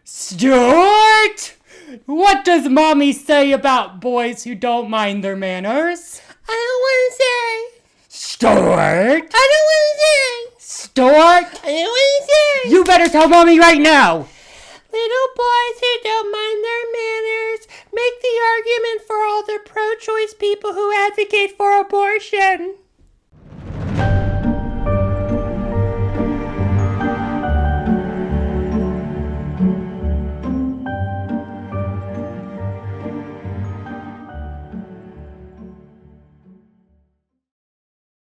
Stuart! What does mommy say about boys who don't mind their manners? I don't want to say. Stuart! I don't want to say. Stuart! I don't want to say. You better tell mommy right now! Little boys who don't mind their manners make the argument for all the pro-choice people who advocate for abortion.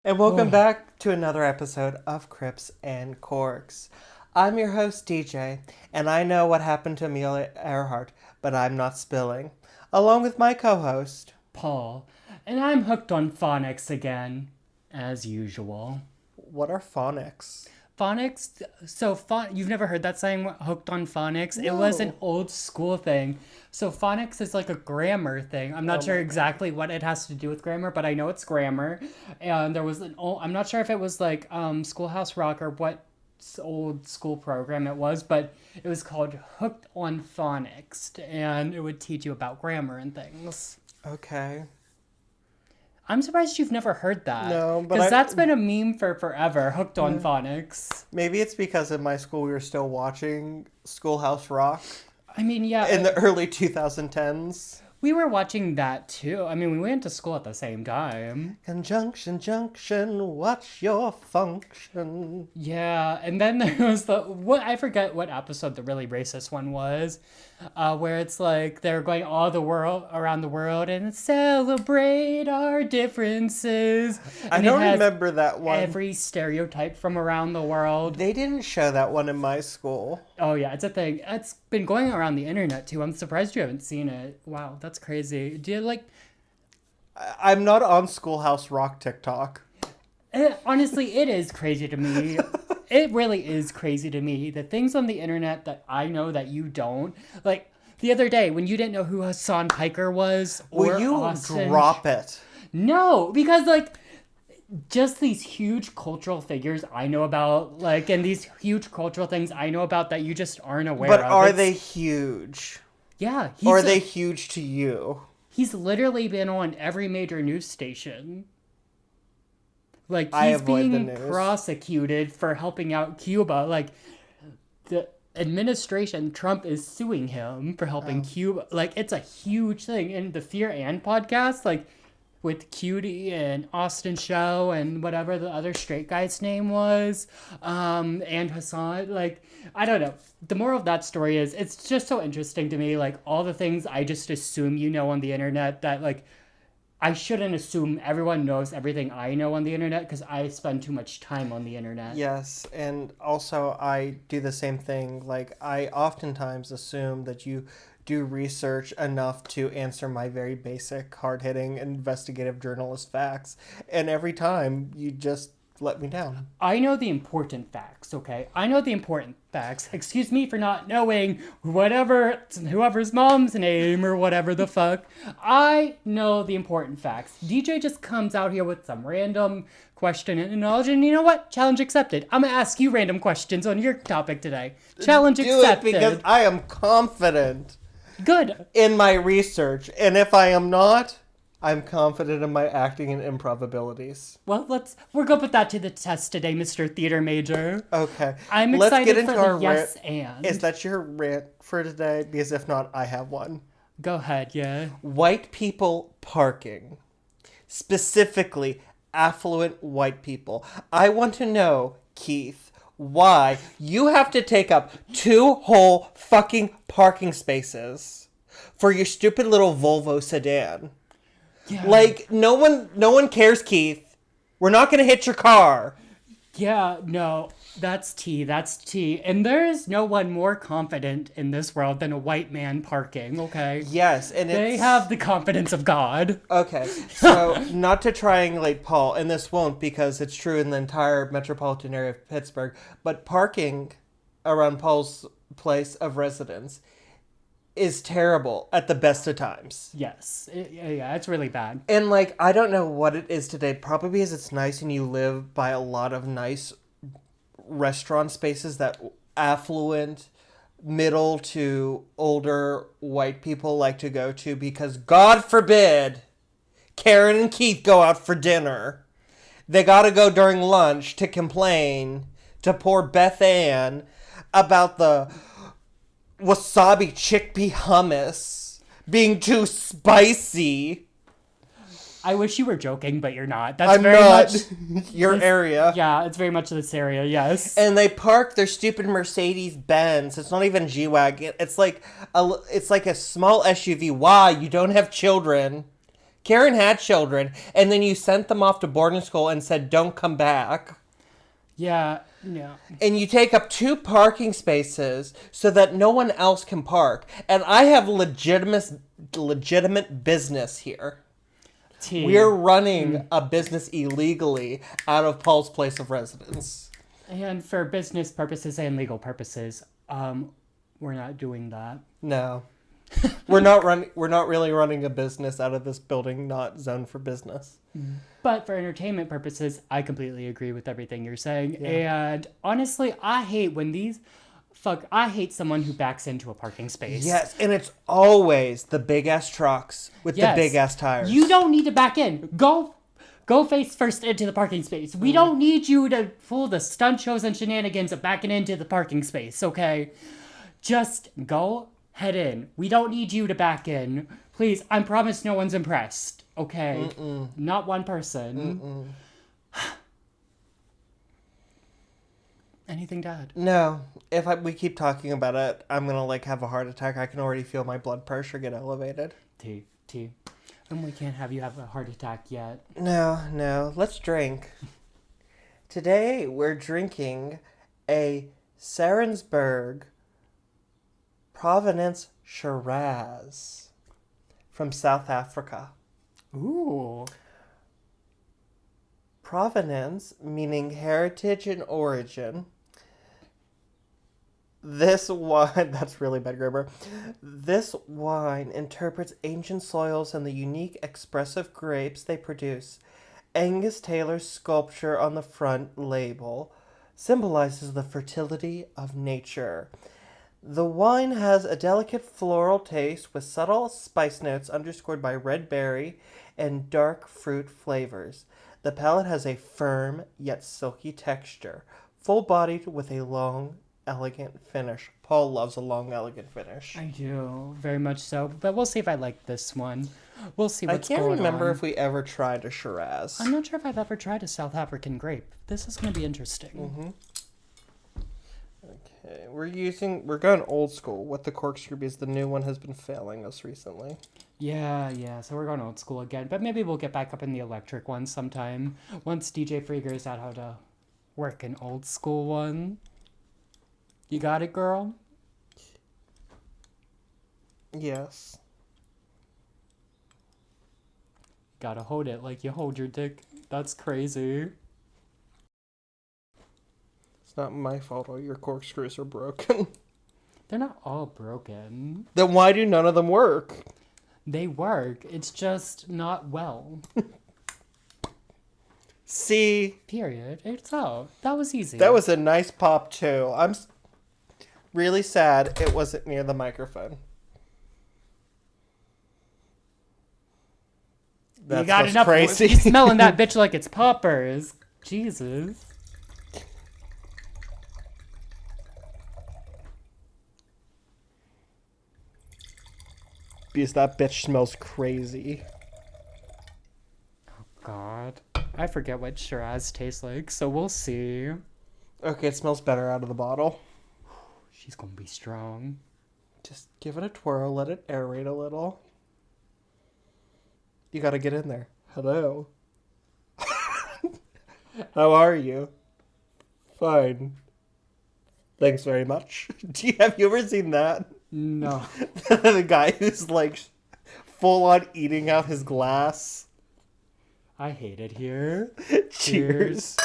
And welcome back to another episode of Crips and Corks. I'm your host, DJ, and I know what happened to Amelia Earhart, but I'm not spilling. Along with my co-host, Paul. And I'm hooked on phonics again, as usual. What are phonics? Phonics? You've never heard that saying, hooked on phonics? No. It was an old school thing. So phonics is like a grammar thing. I'm not sure exactly what it has to do with grammar, but I know it's grammar. And there was I'm not sure if it was like Schoolhouse Rock or what old school program it was, but it was called Hooked on Phonics, and it would teach you about grammar and things. Okay. I'm surprised you've never heard that. No, but because that's been a meme for forever, Hooked on Phonics. Maybe it's because in my school we were still watching Schoolhouse Rock. I mean, yeah. In the early 2010s. We were watching that too. I mean, we went to school at the same time. Conjunction, junction, what's your function? Yeah, and then there was I forget what episode the really racist one was, where it's like they're going around the world and celebrate our differences. And I don't remember that one. Every stereotype from around the world. They didn't show that one in my school. Oh yeah, it's a thing. It's been going around the internet too. I'm surprised you haven't seen it. Wow, that's crazy. Do you like... I'm not on Schoolhouse Rock TikTok. Honestly, it is crazy to me. It really is crazy to me. The things on the internet that I know that you don't. Like, the other day, when you didn't know who Hassan Piker was, or Will you Austin... drop it? No, because, like, just these huge cultural figures I know about, like, and these huge cultural things I know about that you just aren't aware of. But are they huge? Yeah. Or are they huge to you? He's literally been on every major news station. Like, I he's avoid the being news. prosecuted for helping out Cuba. Like, the administration, Trump is suing him for helping Cuba. Like, it's a huge thing. And the Fear and podcast, like, with Cutie and Austin Show and whatever the other straight guy's name was, and Hassan, like, I don't know. The moral of that story is, it's just so interesting to me, like, all the things I just assume you know on the internet that, like, I shouldn't assume everyone knows everything I know on the internet because I spend too much time on the internet. Yes, and also I do the same thing. Like, I oftentimes assume that you do research enough to answer my very basic, hard-hitting, investigative journalist facts, and every time you just let me down. I know the important facts, okay? I know the important facts. Excuse me for not knowing whoever's mom's name or whatever the fuck. I know the important facts. DJ just comes out here with some random question and knowledge, and you know what? Challenge accepted. I'm gonna ask you random questions on your topic today. Challenge accepted. Do it because I am confident. Good. In my research, and if I am not, I'm confident in my acting and improv abilities. Well, we're gonna put that to the test today, Mr. Theater Major. Okay. I'm Let's excited get into for our the yes rant. and. Is that your rant for today? Because if not, I have one. Go ahead, yeah. White people parking. Specifically, affluent white people. I want to know, Keith, why you have to take up 2 whole fucking parking spaces for your stupid little Volvo sedan. Yeah. Like, no one cares, Keith. We're not gonna hit your car. Yeah, no, that's tea. And there is no one more confident in this world than a white man parking, okay? Yes, and they have the confidence of God. Okay, so not to triangulate Paul, and this won't because it's true in the entire metropolitan area of Pittsburgh, but parking around Paul's place of residence is terrible at the best of times. Yes. Yeah, it's really bad. And, like, I don't know what it is today. Probably because it's nice and you live by a lot of nice restaurant spaces that affluent middle to older white people like to go to because, God forbid, Karen and Keith go out for dinner. They gotta go during lunch to complain to poor Beth Ann about the wasabi chickpea hummus being too spicy. I wish you were joking, but you're not. That's I'm very not. much Your area. Yeah, it's very much this area, yes. And they park their stupid Mercedes Benz. It's not even G-Wagon. It's like a small SUV. Why? You don't have children. Karen had children, and then you sent them off to boarding school and said, don't come back. Yeah, no. And you take up 2 parking spaces so that no one else can park. And I have legitimate business here. We're running a business illegally out of Paul's place of residence. And for business purposes and legal purposes, we're not doing that. No. We're not really running a business out of this building not zoned for business. But for entertainment purposes, I completely agree with everything you're saying. Yeah. And honestly, I hate someone who backs into a parking space. Yes, and it's always the big ass trucks with the big ass tires. You don't need to back in. Go face first into the parking space. We don't need you to pull the stunt shows and shenanigans of backing into the parking space, okay? Just go head in. We don't need you to back in. Please, I promise no one's impressed, okay? Not one person. Anything to add? No. If we keep talking about it, I'm going to have a heart attack. I can already feel my blood pressure get elevated. Tea. And we can't have you have a heart attack yet. No. Let's drink. Today, we're drinking a Sarensburg Provenance Shiraz from South Africa. Ooh. Provenance, meaning heritage and origin. This wine, that's really bad grammar. This wine interprets ancient soils and the unique expressive grapes they produce. Angus Taylor's sculpture on the front label symbolizes the fertility of nature. The wine has a delicate floral taste with subtle spice notes underscored by red berry and dark fruit flavors. The palate has a firm yet silky texture, full-bodied with a long, elegant finish. Paul loves a long, elegant finish. I do, very much so. But we'll see if I like this one. We'll see what's going on. I can't remember if we ever tried a Shiraz. I'm not sure if I've ever tried a South African grape. This is going to be interesting. Okay, we're going old school with the corkscrew because the new one has been failing us recently. Yeah, so we're going old school again. But maybe we'll get back up in the electric one sometime. Once DJ figures out how to work an old school one. You got it, girl? Yes. Gotta hold it like you hold your dick. That's crazy. It's not my fault all your corkscrews are broken. They're not all broken. Then why do none of them work? They work. It's just not well. See? Period. It's out. That was easy. That was a nice pop, too. I'm really sad it wasn't near the microphone. That's you got what's enough. Crazy. You're smelling that bitch like it's poppers. Jesus. Because that bitch smells crazy. Oh, God. I forget what Shiraz tastes like, so we'll see. Okay, it smells better out of the bottle. She's gonna be strong. Just give it a twirl, let it aerate a little. You gotta get in there. Hello. How are you? Fine. Thanks very much. Have you ever seen that? No. The guy who's full on eating out his glass. I hate it here. Cheers.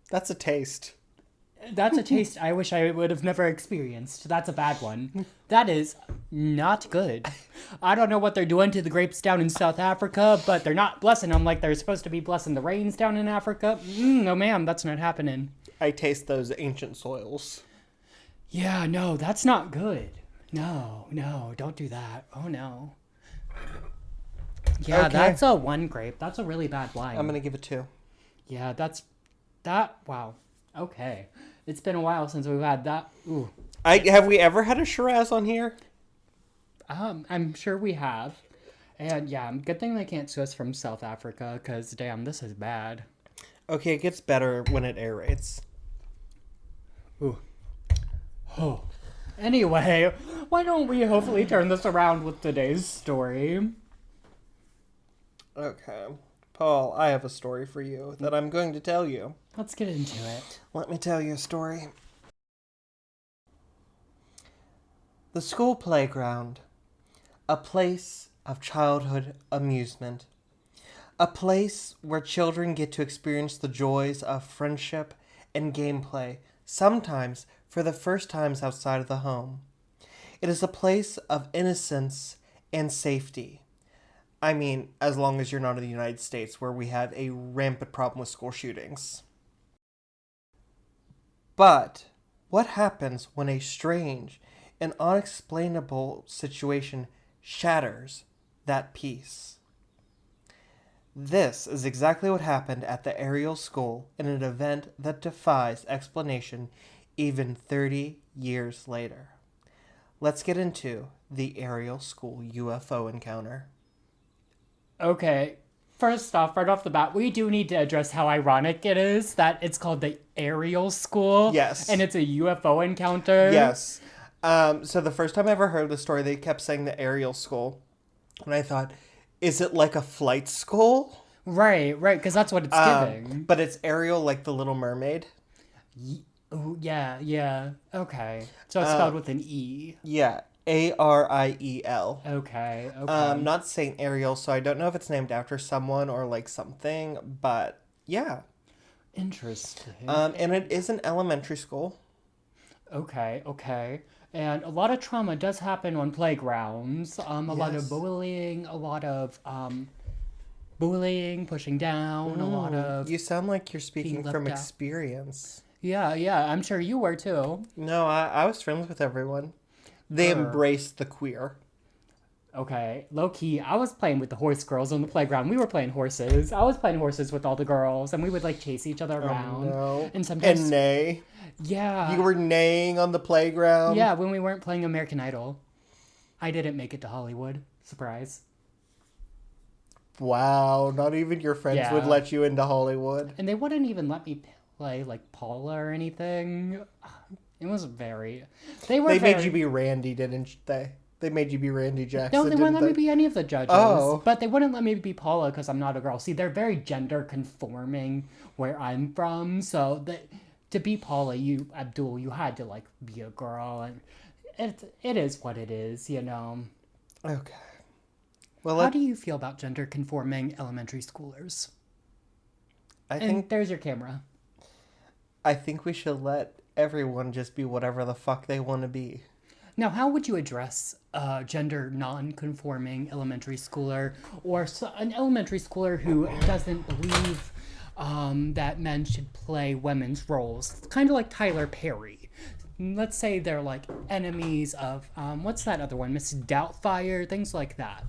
That's a taste. That's a taste I wish I would have never experienced. That's a bad one. That is not good. I don't know what they're doing to the grapes down in South Africa, but they're not blessing them like they're supposed to be blessing the rains down in Africa. No, ma'am, that's not happening. I taste those ancient soils. Yeah, no, that's not good. No, don't do that. Oh, no. Yeah, Okay. that's a 1 grape. That's a really bad wine. I'm going to give it 2. Yeah, wow. Okay. It's been a while since we've had that. Ooh. Have we ever had a Shiraz on here? I'm sure we have. And yeah, good thing they can't sue us from South Africa, because damn, this is bad. Okay, it gets better when it aerates. Ooh. Oh. Anyway, why don't we hopefully turn this around with today's story? Okay. Paul, I have a story for you that I'm going to tell you. Let's get into it. Let me tell you a story. The school playground. A place of childhood amusement. A place where children get to experience the joys of friendship and gameplay, sometimes for the first times outside of the home. It is a place of innocence and safety. I mean, as long as you're not in the United States, where we have a rampant problem with school shootings. But what happens when a strange and unexplainable situation shatters that peace? This is exactly what happened at the Ariel School in an event that defies explanation even 30 years later. Let's get into the Ariel School UFO Encounter. Okay, first off, right off the bat, we do need to address how ironic it is that it's called the Ariel School. Yes. And it's a UFO encounter. Yes. So the first time I ever heard the story, they kept saying the Ariel School. And I thought, is it like a flight school? Right, because that's what it's giving. But it's Ariel like the Little Mermaid. Oh, yeah. Okay. So it's spelled with an E. Yeah, Ariel. Okay. Not Saint Ariel, so I don't know if it's named after someone or like something, but yeah. Interesting. And it is an elementary school. Okay. And a lot of trauma does happen on playgrounds. A lot of Yes. bullying, pushing down, a lot of... You sound like you're speaking being from left out. experience. Yeah, I'm sure you were too. No, I was friends with everyone. They embraced the queer. Okay, low key, I was playing with the horse girls on the playground. We were playing horses. I was playing horses with all the girls, and we would like chase each other around. No. And sometimes, And neigh. yeah, You were neighing on the playground. yeah, when we weren't playing American Idol. I didn't make it to Hollywood. Surprise. Wow, not even your friends would Yeah. let you into Hollywood. And they wouldn't even let me play like Paula or anything. It was very. They Made you be Randy, didn't they? They made you be Randy Jackson. No, they wouldn't didn't let me be any of the judges. Oh. But they wouldn't let me be Paula because I'm not a girl. See, they're very gender conforming where I'm from. So to be Paula, Abdul, you had to like be a girl, and it is what it is, you know. Okay. Well, How do you feel about gender conforming elementary schoolers? And there's your camera. I think we should let everyone just be whatever the fuck they want to be. Now, how would you address a gender non-conforming elementary schooler or an elementary schooler who doesn't believe that men should play women's roles? Kind of like Tyler Perry. Let's say they're like enemies of, what's that other one? Miss Doubtfire, things like that.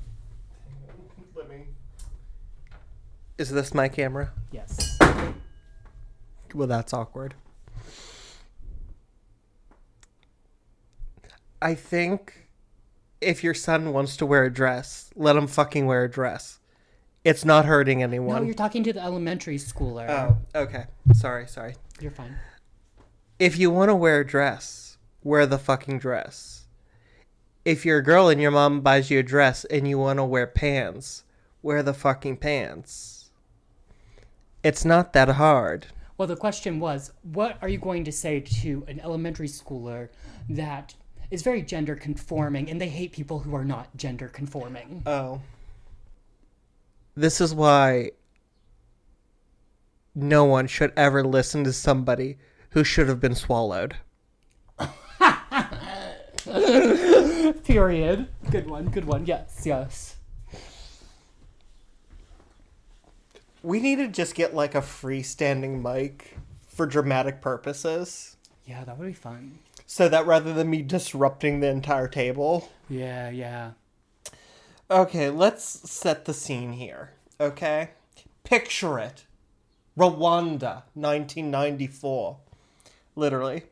Is this my camera? Yes. Well, that's awkward. I think if your son wants to wear a dress, let him fucking wear a dress. It's not hurting anyone. No, you're talking to the elementary schooler. Oh, okay. Sorry. You're fine. If you want to wear a dress, wear the fucking dress. If you're a girl and your mom buys you a dress and you want to wear pants, wear the fucking pants. It's not that hard. Well, the question was, what are you going to say to an elementary schooler that is very gender conforming and they hate people who are not gender conforming? Oh. This is why no one should ever listen to somebody who should have been swallowed. Period. Good one. Yes. We need to just get like a freestanding mic for dramatic purposes. Yeah, that would be fun. So that rather than me disrupting the entire table. Yeah. Okay, let's set the scene here. Okay? Picture it. Rwanda, 1994. Literally.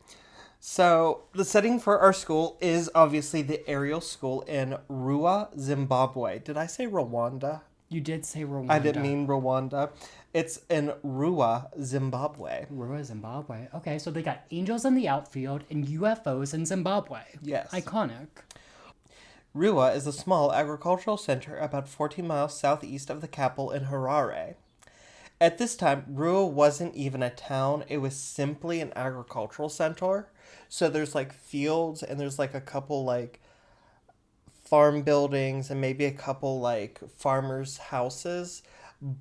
So, the setting for our school is obviously the Ariel School in Rua, Zimbabwe. Did I say Rwanda? You did say Rwanda. I didn't mean Rwanda. It's in Rua, Zimbabwe. Rua, Zimbabwe. Okay, so they got angels in the outfield and UFOs in Zimbabwe. Yes. Iconic. Rua is a small agricultural center about 14 miles southeast of the capital in Harare. At this time, Rua wasn't even a town. It was simply an agricultural center. So there's like fields and there's like a couple like farm buildings and maybe a couple like farmers' houses.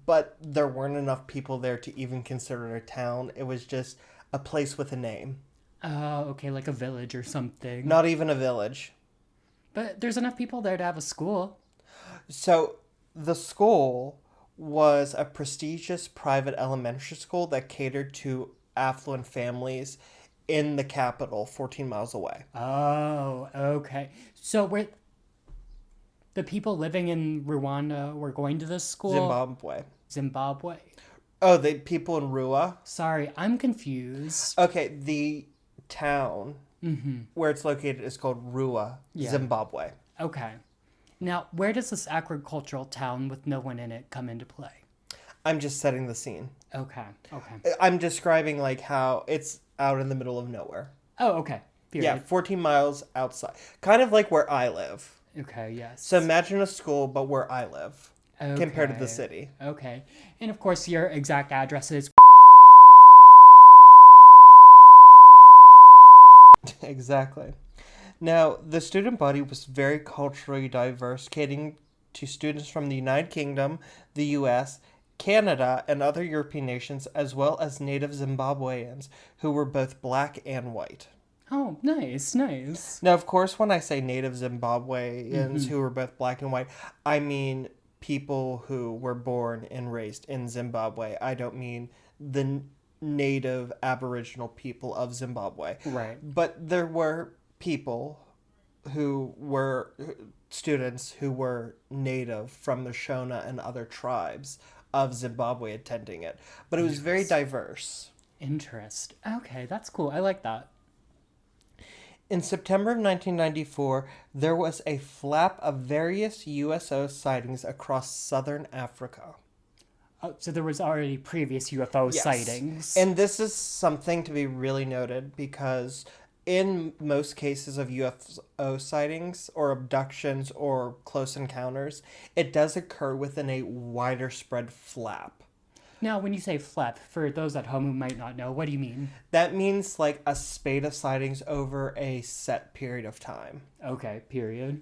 But there weren't enough people there to even consider it a town. It was just a place with a name. Okay, like a village or something. Not even a village. But there's enough people there to have a school. So the school was a prestigious private elementary school that catered to affluent families in the capital, 14 miles away. Oh, okay. So where the people living in Rwanda were going to this school? Zimbabwe. Oh, the people in Rua? Sorry, I'm confused. Okay, the town where it's located is called Rua, Zimbabwe. Okay. Now, where does this agricultural town with no one in it come into play? I'm just setting the scene. Okay. I'm describing like how it's out in the middle of nowhere. Oh, okay. Period. Yeah, 14 miles outside. Kind of like where I live. Okay, yes. So imagine a school, but where I live compared to the city. Okay. And of course, your exact address is... Exactly. Now, the student body was very culturally diverse, catering to students from the United Kingdom, the U.S., Canada, and other European nations, as well as native Zimbabweans, who were both black and white. Oh, nice. Now, of course, when I say native Zimbabweans who were both black and white, I mean people who were born and raised in Zimbabwe. I don't mean the native Aboriginal people of Zimbabwe. Right. But there were people who were students who were native from the Shona and other tribes of Zimbabwe attending it. But it was very diverse. Interest. Okay, that's cool. I like that. In September of 1994, there was a flap of various USO sightings across southern Africa. Oh, so there was already previous UFO sightings. And this is something to be really noted because in most cases of UFO sightings or abductions or close encounters, it does occur within a wider spread flap. Now, when you say flap, for those at home who might not know, what do you mean? That means like a spate of sightings over a set period of time. Okay, period.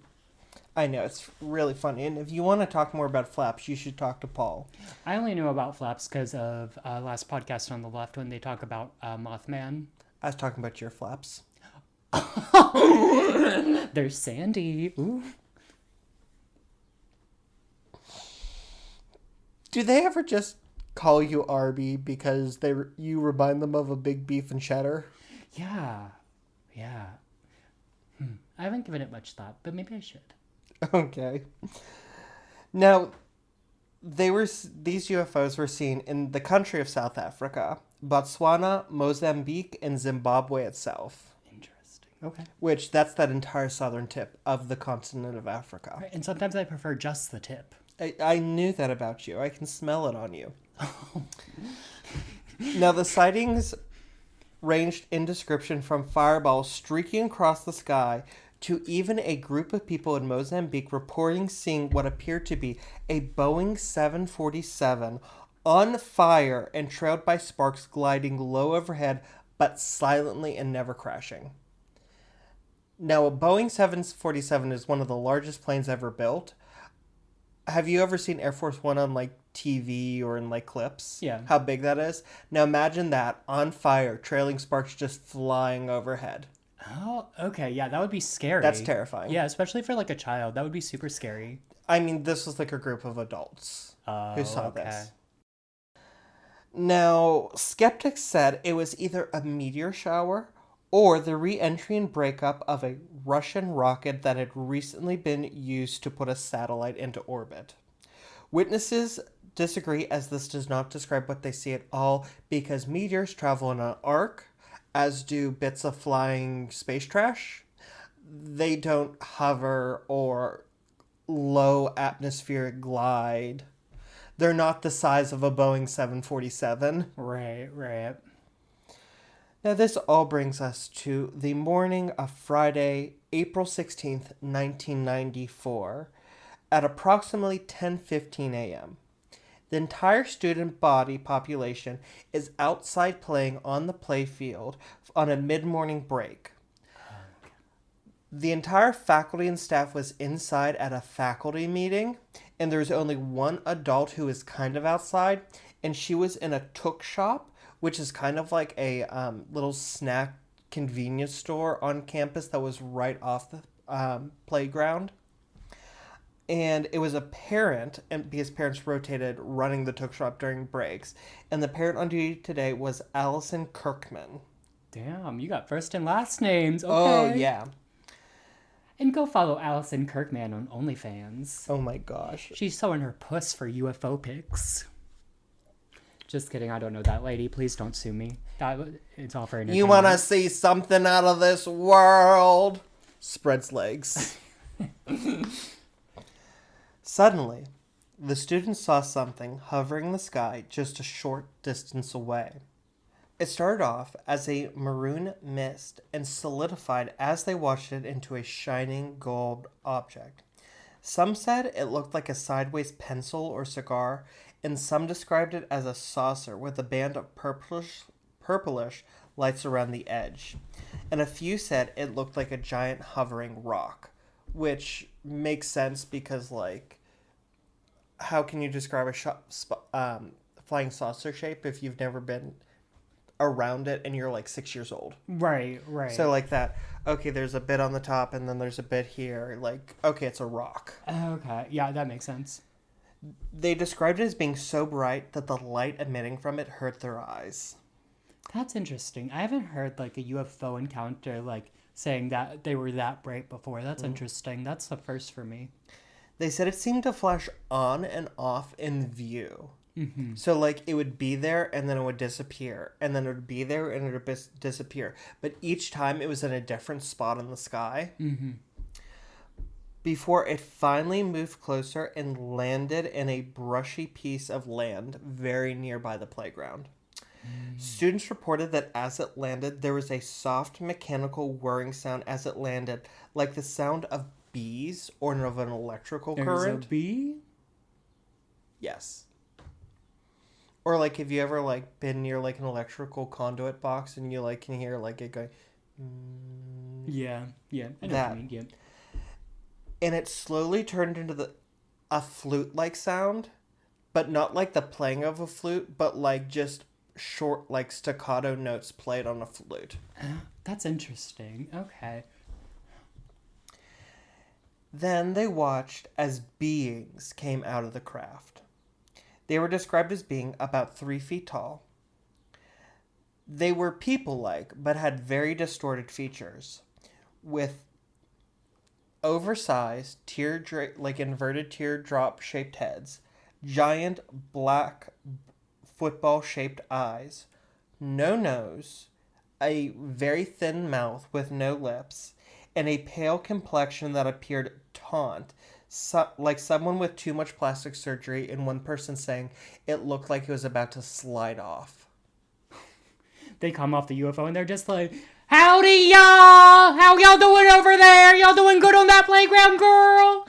I know, it's really funny. And if you want to talk more about flaps, you should talk to Paul. I only know about flaps because of last podcast on the left when they talk about Mothman. I was talking about your flaps. There's Sandy. Ooh. Do they ever just call you Arby because you remind them of a big beef and cheddar? Yeah. I haven't given it much thought, but maybe I should. Okay. Now, these UFOs were seen in the country of South Africa, Botswana, Mozambique, and Zimbabwe itself. Interesting. Okay. Which, that's that entire southern tip of the continent of Africa. Right, and sometimes I prefer just the tip. I knew that about you. I can smell it on you. Now, the sightings ranged in description from fireballs streaking across the sky to even a group of people in Mozambique reporting seeing what appeared to be a Boeing 747 on fire and trailed by sparks gliding low overhead, but silently and never crashing. Now, a Boeing 747 is one of the largest planes ever built. have you ever seen Air Force One on like TV or in like clips? Yeah. How big that is? Now imagine that on fire, trailing sparks just flying overhead. Oh, okay. Yeah, that would be scary. That's terrifying. Yeah, especially for like a child. That would be super scary. I mean, this was like a group of adults who saw okay. this. Now, skeptics said it was either a meteor shower or the re-entry and breakup of a Russian rocket that had recently been used to put a satellite into orbit. Witnesses disagree, as this does not describe what they see at all, because meteors travel in an arc, as do bits of flying space trash. They don't hover or low atmospheric glide. They're not the size of a Boeing 747. Right. Now, this all brings us to the morning of Friday, April 16th, 1994, at approximately 10:15 a.m. The entire student body population is outside playing on the playfield on a mid-morning break. The entire faculty and staff was inside at a faculty meeting, and there was only one adult who was kind of outside, and she was in a Tuk shop, which is kind of like a little snack convenience store on campus that was right off the playground. And it was a parent, and because parents rotated running the Tuk shop during breaks, and the parent on duty today was Allison Kirkman. Damn, you got first and last names. Okay. Oh, yeah. And go follow Allison Kirkman on OnlyFans. Oh my gosh. She's showing her puss for UFO pics. Just kidding, I don't know that lady. Please don't sue me. It's all for entertainment. You want to see something out of this world? Spreads legs. Suddenly, the students saw something hovering in the sky just a short distance away. It started off as a maroon mist and solidified as they watched it into a shining gold object. Some said it looked like a sideways pencil or cigar, and some described it as a saucer with a band of purplish lights around the edge. And a few said it looked like a giant hovering rock, which makes sense because, like, how can you describe a flying saucer shape if you've never been around it and you're like 6 years old? Right. So like that, okay, there's a bit on the top and then there's a bit here, like, okay, it's a rock. Okay, yeah, that makes sense. They described it as being so bright that the light emitting from it hurt their eyes. That's interesting. I haven't heard like a UFO encounter like saying that they were that bright before. That's interesting. That's the first for me. They said it seemed to flash on and off in view. Mm-hmm. So, like, it would be there, and then it would disappear. And then it would be there, and it would disappear. But each time, it was in a different spot in the sky. Mm-hmm. Before it finally moved closer and landed in a brushy piece of land very nearby the playground. Students reported that as it landed, there was a soft mechanical whirring sound as it landed, like the sound of bees or of an electrical current. There's a bee? Yes. Or like, have you ever like been near like an electrical conduit box and you like can hear like it going? Yeah. I know what That. you mean. Yeah. And it slowly turned into a flute-like sound, but not like the playing of a flute, but like just short, like staccato notes played on a flute. That's interesting. Okay. Then they watched as beings came out of the craft. They were described as being about 3 feet tall. They were people-like, but had very distorted features, with oversized, like inverted teardrop-shaped heads, giant black football-shaped eyes, no nose, a very thin mouth with no lips, and a pale complexion that appeared taunt, like someone with too much plastic surgery, and one person saying it looked like it was about to slide off. They come off the UFO and they're just like, "Howdy, y'all! How y'all doing over there? Y'all doing good on that playground, girl?"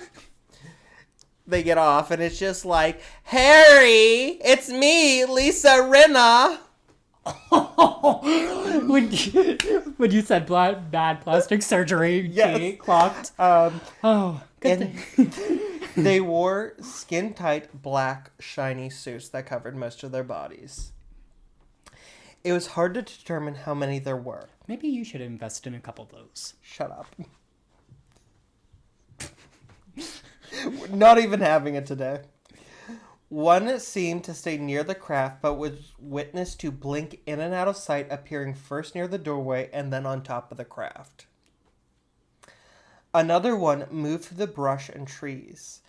They get off and it's just like, "Harry, it's me, Lisa Rinna." when you said bad plastic surgery, Yes. Kate clocked. And they wore skin-tight, black, shiny suits that covered most of their bodies. It was hard to determine how many there were. Maybe you should invest in a couple of those. Shut up. We're not even having it today. One seemed to stay near the craft, but was witnessed to blink in and out of sight, appearing first near the doorway and then on top of the craft. Another one moved through the brush and trees.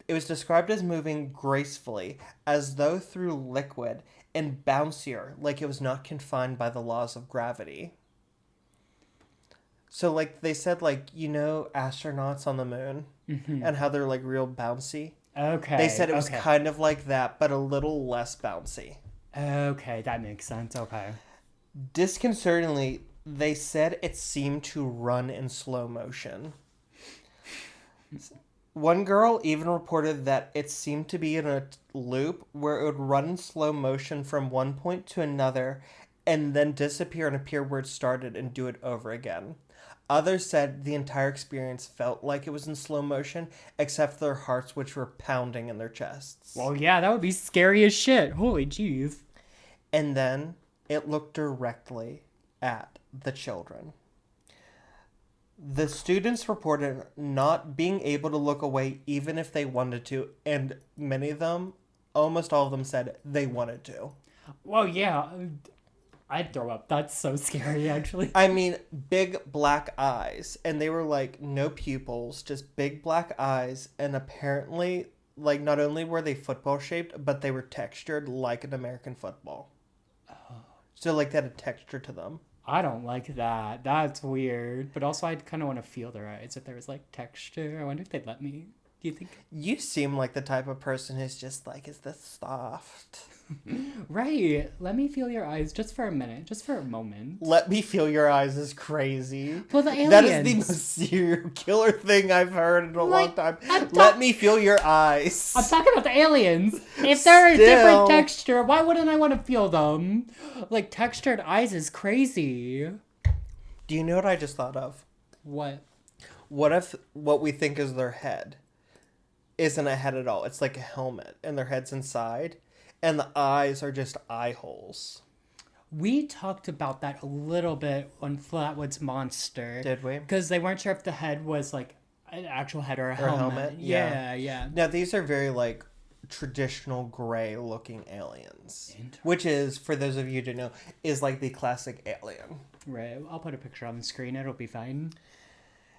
It was described as moving gracefully, as though through liquid, and bouncier, like it was not confined by the laws of gravity. So, like, they said, like, you know, astronauts on the moon, and how they're, like, real bouncy? Okay. They said it was kind of like that, but a little less bouncy. Okay, that makes sense. Okay. Disconcertingly, they said it seemed to run in slow motion. One girl even reported that it seemed to be in a loop where it would run in slow motion from one point to another and then disappear and appear where it started and do it over again. Others said the entire experience felt like it was in slow motion, except for their hearts, which were pounding in their chests. Well, yeah, that would be scary as shit. Holy jeez. And then it looked directly at the children. The students reported not being able to look away even if they wanted to, and many of them, almost all of them, said they wanted to. Well, yeah, I'd throw up. That's so scary, actually. I mean, big black eyes, and they were like no pupils, just big black eyes, and apparently, like, not only were they football shaped, but they were textured like an American football. Oh. So, like, they had a texture to them. I don't like that. That's weird. But also, I'd kind of want to feel their eyes if there was, like, texture. I wonder if they'd let me. Do you think? You seem like the type of person who's just like, is this soft? Right. Let me feel your eyes just for a minute. Just for a moment. Let me feel your eyes is crazy. Well, the aliens. That is the most serial killer thing I've heard in a long time. Let me feel your eyes. I'm talking about the aliens. If they're a different texture, why wouldn't I want to feel them? Like, textured eyes is crazy. Do you know what I just thought of? What? What if what we think is their head isn't a head at all? It's like a helmet, and their head's inside, and the eyes are just eye holes. We talked about that a little bit on Flatwood's Monster. Did we? Because they weren't sure if the head was like an actual head or a helmet. Yeah. Now, these are very, like, traditional gray-looking aliens. Which is, for those of you who don't know, is like the classic alien. Right. I'll put a picture on the screen. It'll be fine.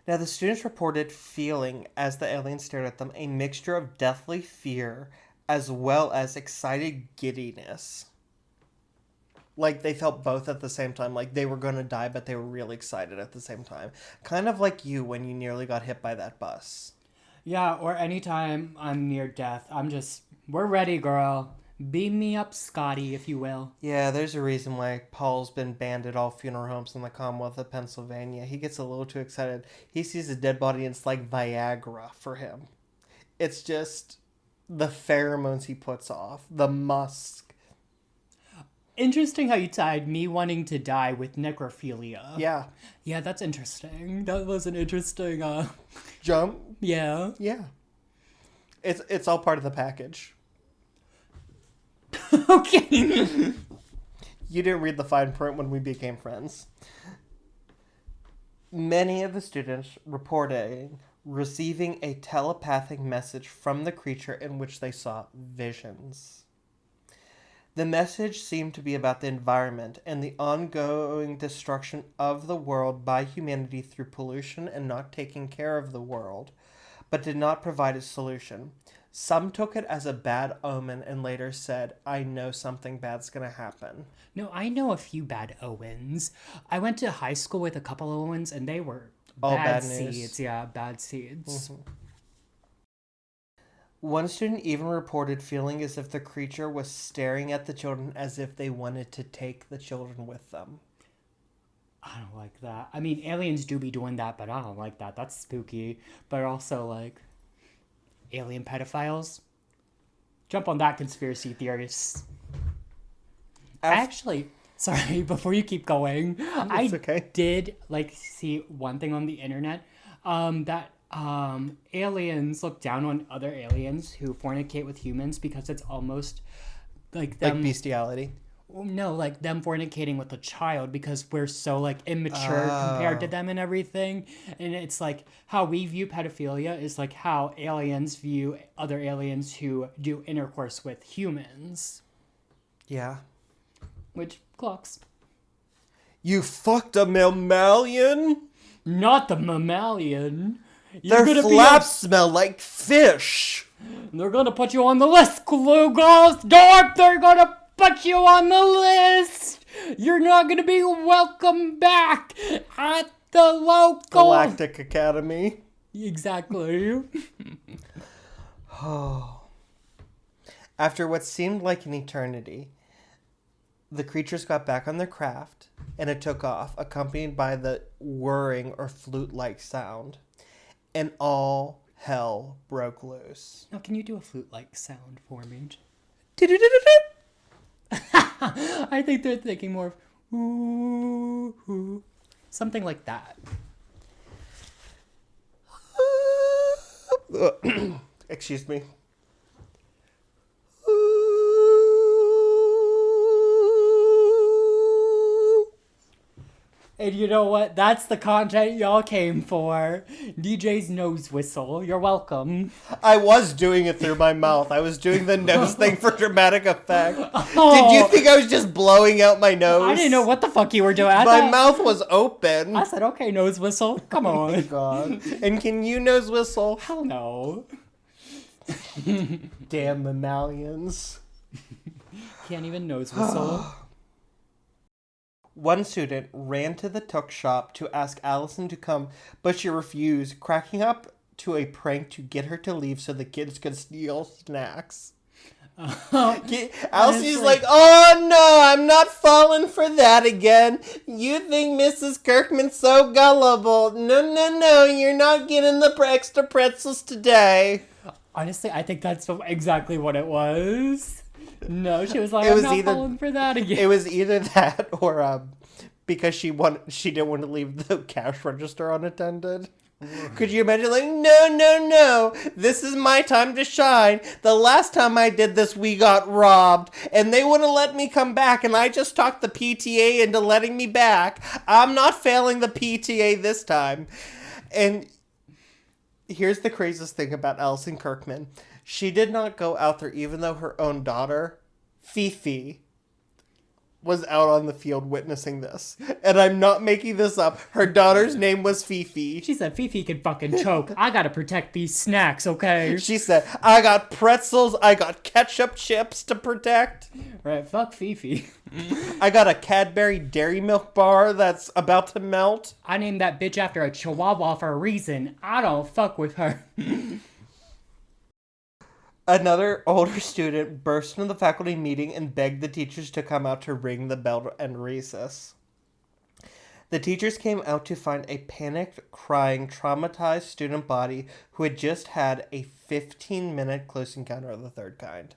Now, the students reported feeling, as the alien stared at them, a mixture of deathly fear as well as excited giddiness. Like, they felt both at the same time. Like, they were going to die, but they were really excited at the same time. Kind of like you when you nearly got hit by that bus. Yeah, or anytime I'm near death, I'm just, we're ready, girl. Beam me up, Scotty, if you will. Yeah, there's a reason why Paul's been banned at all funeral homes in the Commonwealth of Pennsylvania. He gets a little too excited. He sees a dead body and it's like Viagra for him. It's just the pheromones he puts off, the musk. Interesting how you tied me wanting to die with necrophilia. Yeah. Yeah, that's interesting. That was an interesting, Jump? Yeah. Yeah. It's all part of the package. Okay. You didn't read the fine print when we became friends. Many of the students reported receiving a telepathic message from the creature in which they saw visions. The message seemed to be about the environment and the ongoing destruction of the world by humanity through pollution and not taking care of the world, but did not provide a solution. Some took it as a bad omen and later said, I know something bad's going to happen. No, I know a few bad Owens. I went to high school with a couple of Owens, and they were bad seeds. News. Yeah, bad seeds. Mm-hmm. One student even reported feeling as if the creature was staring at the children as if they wanted to take the children with them. I don't like that. I mean, aliens do be doing that, but I don't like that. That's spooky. But also, like, alien pedophiles. Jump on that, conspiracy theorists. Actually, sorry, before you keep going, I did, like, see one thing on the internet that aliens look down on other aliens who fornicate with humans because it's almost like them. Like bestiality. No, like them fornicating with a child because we're so like immature compared to them and everything. And it's like how we view pedophilia is like how aliens view other aliens who do intercourse with humans. Yeah. Which clocks. You fucked a mammalian? Not the mammalian. Their flaps smell like fish. They're gonna put you on the list, Klugos. Dorp, they're gonna put you on the list. You're not gonna be welcome back at the local Galactic Academy. Exactly. After what seemed like an eternity, the creatures got back on their craft, and it took off, accompanied by the whirring or flute-like sound. And all hell broke loose. Now, can you do a flute-like sound for me? I think they're thinking more of ooh, ooh, something like that. Excuse me. And you know what? That's the content y'all came for. DJ's nose whistle. You're welcome. I was doing it through my mouth. I was doing the nose thing for dramatic effect. Did you think I was just blowing out my nose? I didn't know what the fuck you were doing. My mouth was open. I said, okay, nose whistle. Come on. Oh my God. And can you nose whistle? Hell no. Damn mammalians. Can't even nose whistle. One student ran to the Tuk shop to ask Allison to come, but she refused, cracking up to a prank to get her to leave so the kids could steal snacks. Allison's like, oh no, I'm not falling for that again. You think Mrs. Kirkman's so gullible. No, you're not getting the extra pretzels today. Honestly, I think that's exactly what it was. No, she was like, I'm not falling for that again. It was either that or because she didn't want to leave the cash register unattended. Could you imagine, like, no, this is my time to shine. The last time I did this, we got robbed, and they wouldn't let me come back, and I just talked the PTA into letting me back. I'm not failing the PTA this time. And here's the craziest thing about Allison Kirkman. She did not go out there, even though her own daughter, Fifi, was out on the field witnessing this. And I'm not making this up. Her daughter's name was Fifi. She said, Fifi can fucking choke. I gotta protect these snacks, okay? She said, I got pretzels, I got ketchup chips to protect. Right, fuck Fifi. I got a Cadbury Dairy Milk bar that's about to melt. I named that bitch after a chihuahua for a reason. I don't fuck with her. Another older student burst into the faculty meeting and begged the teachers to come out to ring the bell and end recess. The teachers came out to find a panicked, crying, traumatized student body who had just had a 15-minute close encounter of the third kind.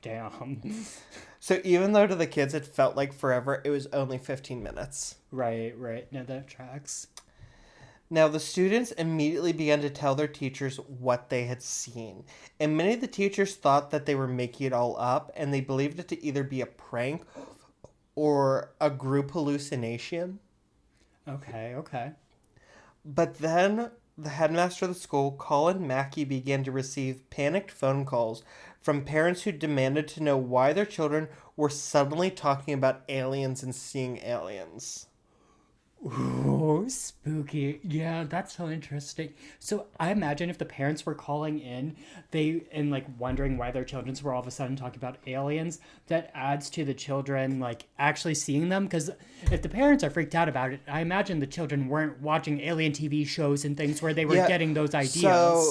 Damn. So even though to the kids it felt like forever, it was only 15 minutes. Right. No, that tracks. Now, the students immediately began to tell their teachers what they had seen. And many of the teachers thought that they were making it all up, and they believed it to either be a prank or a group hallucination. Okay. But then the headmaster of the school, Colin Mackey, began to receive panicked phone calls from parents who demanded to know why their children were suddenly talking about aliens and seeing aliens. Ooh, spooky. Yeah, that's so interesting. So I imagine if the parents were calling in, and like wondering why their children were all of a sudden talking about aliens, that adds to the children like actually seeing them. Because if the parents are freaked out about it, I imagine the children weren't watching alien TV shows and things where they were getting those ideas. So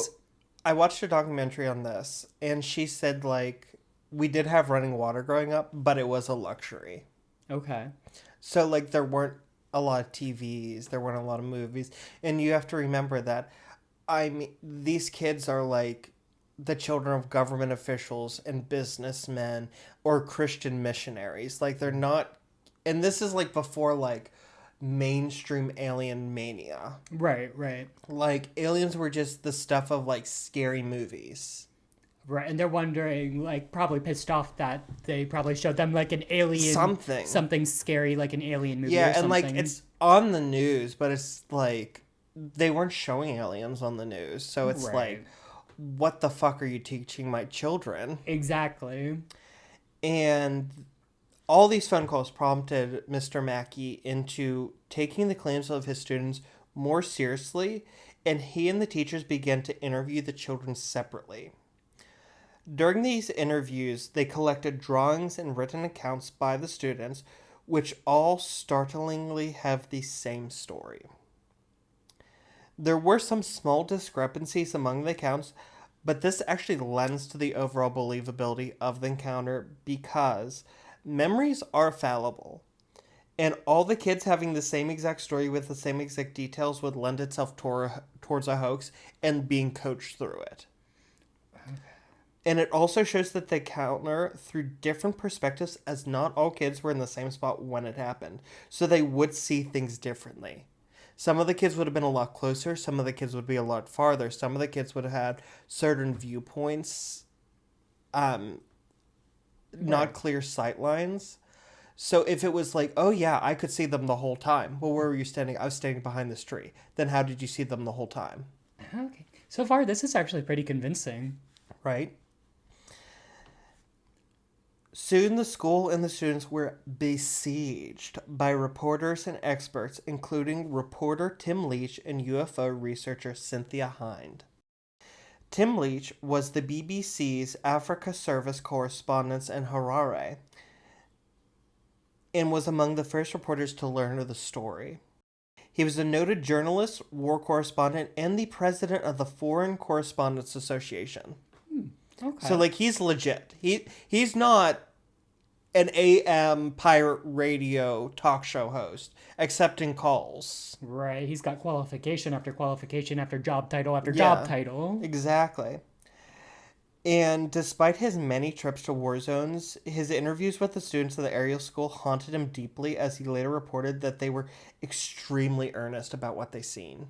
I watched a documentary on this, and she said like we did have running water growing up, but it was a luxury. Okay. So like there weren't a lot of TVs, there weren't a lot of movies, and you have to remember that these kids are like the children of government officials and businessmen or Christian missionaries. Like they're not, and this is like before like mainstream alien mania. Right, right. Like, aliens were just the stuff of, like, scary movies. Right, and they're wondering, like, probably pissed off that they probably showed them, like, an alien... Something scary, like an alien movie or something. Yeah, and, like, it's on the news, but it's, like, they weren't showing aliens on the news. So it's like, what the fuck are you teaching my children? Exactly. And all these phone calls prompted Mr. Mackey into taking the claims of his students more seriously, and he and the teachers began to interview the children separately. During these interviews, they collected drawings and written accounts by the students, which all startlingly have the same story. There were some small discrepancies among the accounts, but this actually lends to the overall believability of the encounter because memories are fallible. And all the kids having the same exact story with the same exact details would lend itself towards a hoax and being coached through it. And it also shows that they encounter through different perspectives, as not all kids were in the same spot when it happened. So they would see things differently. Some of the kids would have been a lot closer. Some of the kids would be a lot farther. Some of the kids would have had certain viewpoints, not clear sight lines. So if it was like, oh yeah, I could see them the whole time. Well, where were you standing? I was standing behind this tree. Then how did you see them the whole time? Okay. So far, this is actually pretty convincing. Right? Soon the school and the students were besieged by reporters and experts, including reporter Tim Leach and UFO researcher Cynthia Hind. Tim Leach was the BBC's Africa Service correspondent in Harare and was among the first reporters to learn of the story. He was a noted journalist, war correspondent, and the president of the Foreign Correspondents Association. Okay. So, like, he's legit. He's not an AM pirate radio talk show host, accepting calls. Right. He's got qualification after qualification after job title after job title. Exactly. And despite his many trips to war zones, his interviews with the students of the Ariel School haunted him deeply, as he later reported that they were extremely earnest about what they seen.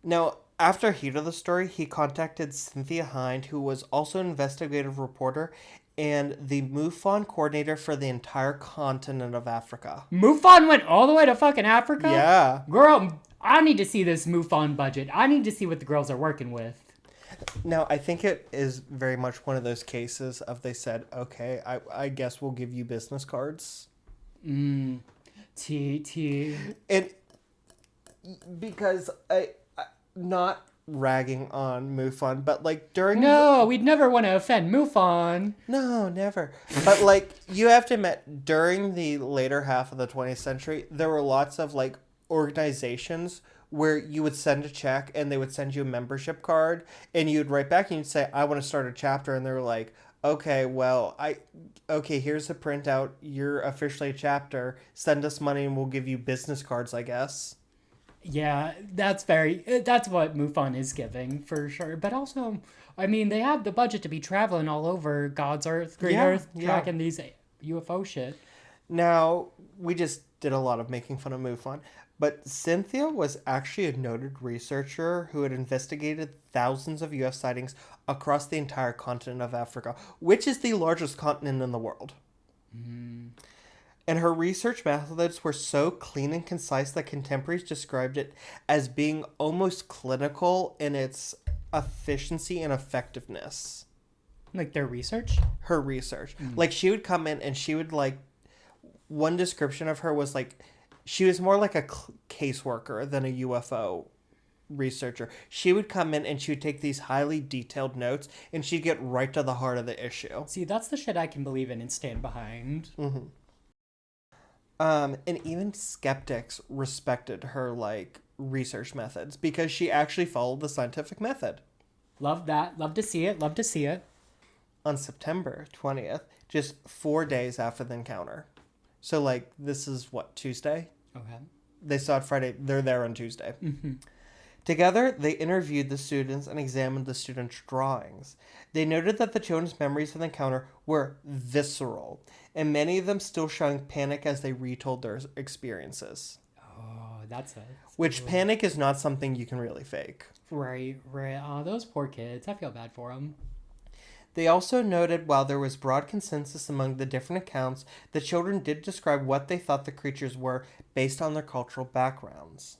Now, after heat of the story, he contacted Cynthia Hind, who was also an investigative reporter and the MUFON coordinator for the entire continent of Africa. MUFON went all the way to fucking Africa? Yeah. Girl, I need to see this MUFON budget. I need to see what the girls are working with. Now, I think it is very much one of those cases of they said, okay, I guess we'll give you business cards. T. And because I not ragging on MUFON, but like during... No, we'd never want to offend MUFON. No, never. But like, you have to admit, during the later half of the 20th century, there were lots of like organizations where you would send a check and they would send you a membership card and you'd write back and you'd say, I want to start a chapter. And they were like, okay, well, here's a printout. You're officially a chapter. Send us money and we'll give you business cards, I guess. Yeah, that's what MUFON is giving for sure. But also, I mean, they have the budget to be traveling all over God's Earth, Great Earth, tracking these UFO shit. Now, we just did a lot of making fun of MUFON, but Cynthia was actually a noted researcher who had investigated thousands of UFO sightings across the entire continent of Africa, which is the largest continent in the world. And her research methods were so clean and concise that contemporaries described it as being almost clinical in its efficiency and effectiveness. Like their research? Her research. Like, she would come in and she would, like, one description of her was, like, she was more like a caseworker than a UFO researcher. She would come in and she would take these highly detailed notes and she'd get right to the heart of the issue. See, that's the shit I can believe in and stand behind. And even skeptics respected her, like, research methods because she actually followed the scientific method. Love that. Love to see it. Love to see it. On September 20th, just 4 days after the encounter. So, like, this is what, Tuesday? Okay. They saw it Friday. They're there on Tuesday. Together, they interviewed the students and examined the students' drawings. They noted that the children's memories of the encounter were visceral, and many of them still showing panic as they retold their experiences. that's it. Which panic is not something you can really fake. Right. Oh, those poor kids. I feel bad for them. They also noted while there was broad consensus among the different accounts, the children did describe what they thought the creatures were based on their cultural backgrounds.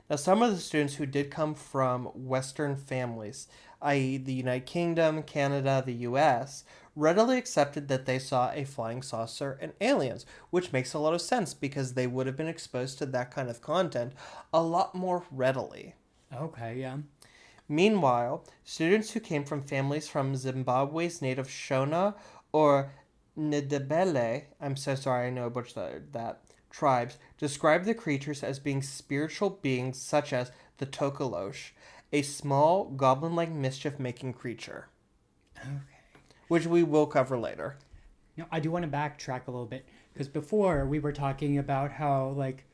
Now, some of the students who did come from Western families, i.e. the United Kingdom, Canada, the US, readily accepted that they saw a flying saucer and aliens, which makes a lot of sense because they would have been exposed to that kind of content a lot more readily. Okay, yeah. Meanwhile, students who came from families from Zimbabwe's native Shona or Ndebele, I'm so sorry I know butchered that, tribes, described the creatures as being spiritual beings such as the Tokolosh, a small goblin-like mischief-making creature. Okay. Which we will cover later. Now, I do want to backtrack a little bit because before we were talking about how like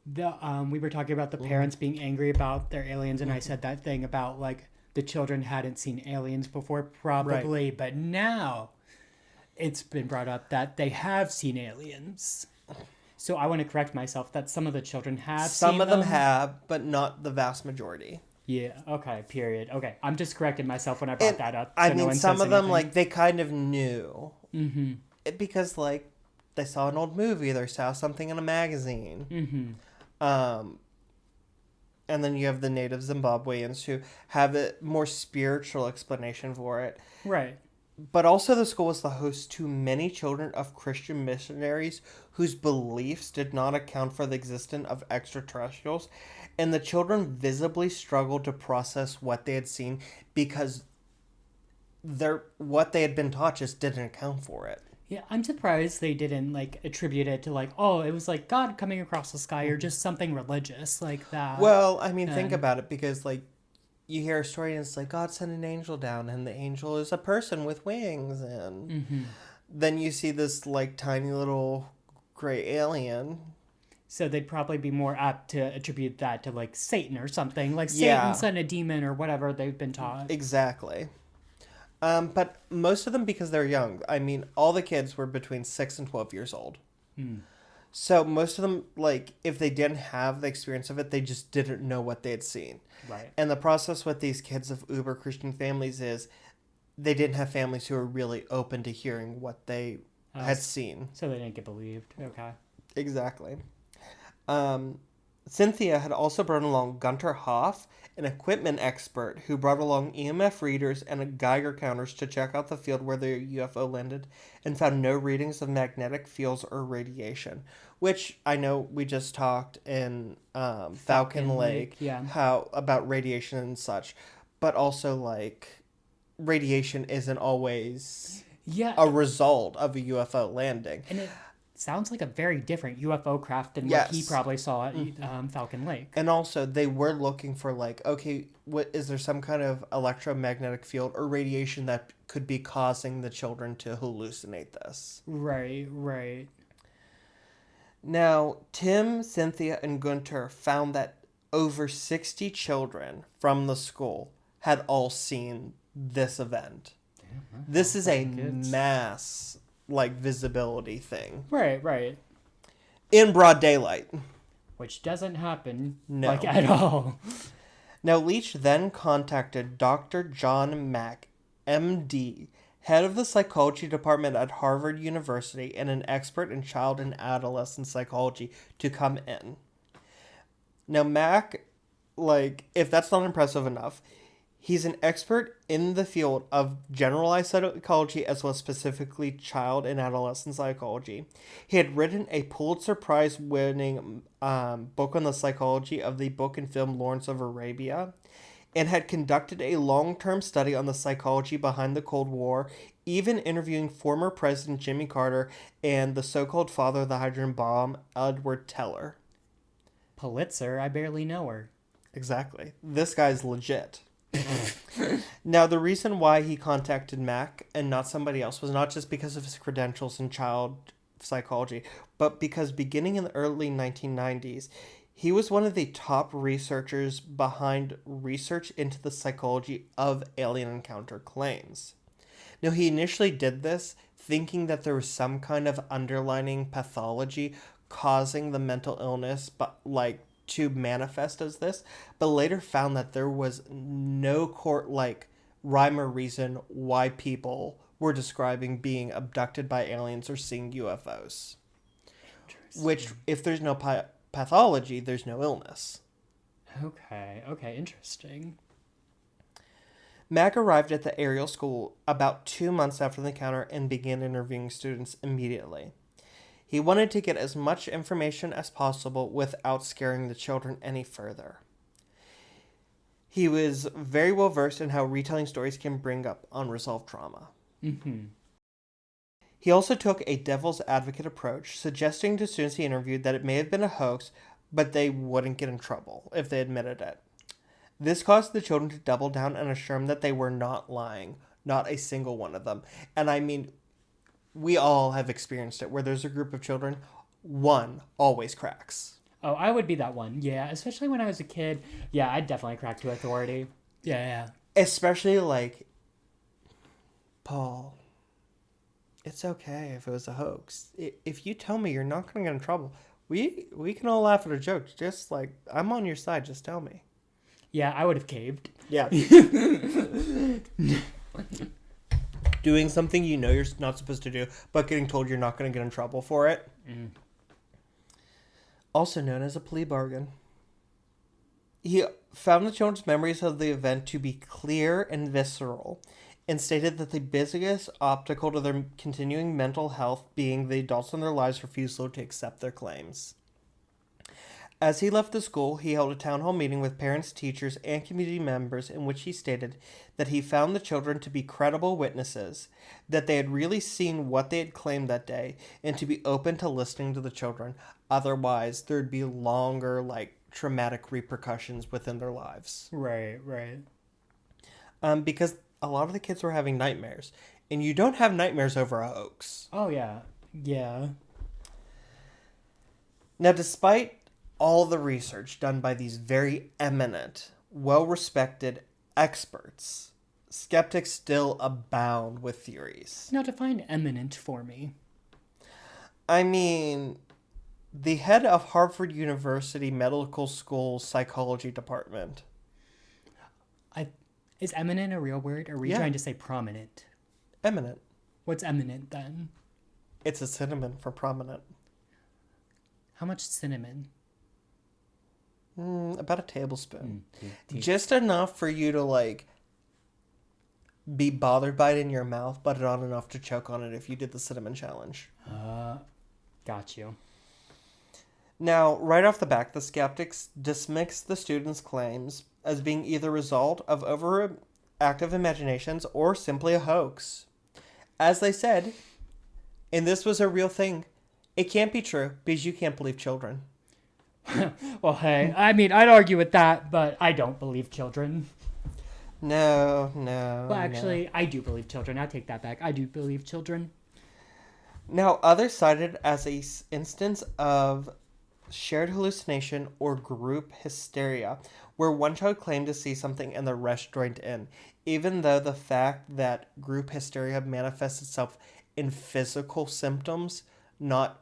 we were talking about the parents being angry about their aliens, and I said that thing about like the children hadn't seen aliens before, probably, right. But now it's been brought up that they have seen aliens. So I want to correct myself that some of the children have seen them. Some of them have, but not the vast majority. Yeah, okay, period. Okay, I'm just correcting myself when I brought that up. So I mean, some of them, like, they kind of knew. Mm-hmm. Because, like, they saw an old movie, they saw something in a magazine. Mm-hmm. And then you have the native Zimbabweans who have a more spiritual explanation for it. Right. But also the school was the host to many children of Christian missionaries whose beliefs did not account for the existence of extraterrestrials, and the children visibly struggled to process what they had seen because what they had been taught just didn't account for it. Yeah, I'm surprised they didn't like attribute it to like, oh, it was like God coming across the sky or just something religious like that. Well, I mean, think about it, because like you hear a story and it's like God sent an angel down and the angel is a person with wings, and then you see this like tiny little gray alien. So they'd probably be more apt to attribute that to like Satan or something, like Satan sent a demon or whatever they've been taught. Exactly. But most of them, because they're young, I mean, all the kids were between 6 and 12 years old. So most of them, like, if they didn't have the experience of it, they just didn't know what they had seen. Right. And the process with these kids of uber Christian families is they didn't have families who were really open to hearing what they had seen. So they didn't get believed. Okay. Exactly. Cynthia had also brought along Gunter Hoff, an equipment expert who brought along EMF readers and Geiger counters to check out the field where the UFO landed and found no readings of magnetic fields or radiation, which I know we just talked in Falcon Lake how about radiation and such, but also like radiation isn't always a result of a UFO landing. And it sounds like a very different UFO craft than what he probably saw at Falcon Lake. And also, they were looking for, like, okay, what is there some kind of electromagnetic field or radiation that could be causing the children to hallucinate this? Right. Now, Tim, Cynthia, and Gunter found that over 60 children from the school had all seen this event. Damn, this is a mass like visibility thing. Right. In broad daylight. Which doesn't happen like at all. Now Leach then contacted Dr. John Mack, MD, head of the psychology department at Harvard University and an expert in child and adolescent psychology, to come in. Now Mack, like, if that's not impressive enough, he's an expert in the field of generalized psychology as well as specifically child and adolescent psychology. He had written a Pulitzer Prize-winning book on the psychology of the book and film Lawrence of Arabia, and had conducted a long-term study on the psychology behind the Cold War, even interviewing former President Jimmy Carter and the so-called father of the hydrogen bomb, Edward Teller. Pulitzer? I barely know her. Exactly. This guy's legit. Now, the reason why he contacted Mack and not somebody else was not just because of his credentials in child psychology, but because beginning in the early 1990s, he was one of the top researchers behind research into the psychology of alien encounter claims. Now, he initially did this thinking that there was some kind of underlying pathology causing the mental illness, but like to manifest as this, but later found that there was no rhyme or reason why people were describing being abducted by aliens or seeing UFOs. Which, if there's no pathology, there's no illness. Okay, interesting. Mac arrived at the Ariel School about 2 months after the encounter and began interviewing students immediately. He wanted to get as much information as possible without scaring the children any further. He was very well versed in how retelling stories can bring up unresolved trauma. Mm-hmm. He also took a devil's advocate approach, suggesting to students he interviewed that it may have been a hoax, but they wouldn't get in trouble if they admitted it. This caused the children to double down and assure him that they were not lying, not a single one of them. And I mean, we all have experienced it, where there's a group of children, one always cracks. Oh, I would be that one. Yeah, especially when I was a kid. Yeah, I'd definitely crack to authority. Yeah. Especially Paul, it's okay if it was a hoax. If you tell me you're not going to get in trouble, we can all laugh at a joke. Just I'm on your side, just tell me. Yeah, I would have caved. Yeah. Doing something you know you're not supposed to do, but getting told you're not going to get in trouble for it. Mm. Also known as a plea bargain. He found the children's memories of the event to be clear and visceral, and stated that the biggest obstacle to their continuing mental health being the adults in their lives' refusal to accept their claims. As he left the school, he held a town hall meeting with parents, teachers, and community members in which he stated that he found the children to be credible witnesses, that they had really seen what they had claimed that day, and to be open to listening to the children. Otherwise, there'd be longer, traumatic repercussions within their lives. Right. Because a lot of the kids were having nightmares, and you don't have nightmares over a hoax. Oh, yeah. Yeah. Now, despite all the research done by these very eminent, well-respected experts, skeptics still abound with theories. Now define eminent for me. I mean, the head of Harvard University Medical School Psychology Department. Is eminent a real word, or are we trying to say prominent? Eminent. What's eminent then? It's a synonym for prominent. How much cinnamon? About a tablespoon. Just enough for you to be bothered by it in your mouth, but not enough to choke on it if you did the cinnamon challenge. Got you. Now, right off the bat, the skeptics dismiss the students' claims as being either a result of overactive imaginations or simply a hoax. As they said, and this was a real thing, it can't be true because you can't believe children. Well, hey, I mean, I'd argue with that, but I don't believe children. No. Well, actually, I do believe children. I take that back. I do believe children. Now, others cited as an instance of shared hallucination or group hysteria, where one child claimed to see something and the rest joined in, even though the fact that group hysteria manifests itself in physical symptoms, not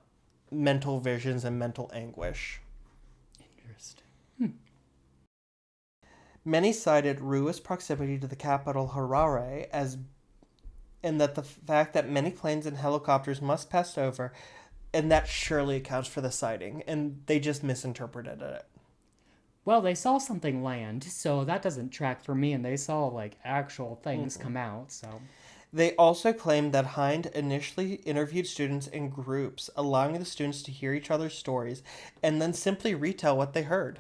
mental visions and mental anguish. Interesting. Many cited Rua's proximity to the capital Harare and that the fact that many planes and helicopters must pass over, and that surely accounts for the sighting, and they just misinterpreted it. Well, they saw something land, so that doesn't track for me, and they saw actual things come out, so. They also claimed that Hind initially interviewed students in groups, allowing the students to hear each other's stories, and then simply retell what they heard.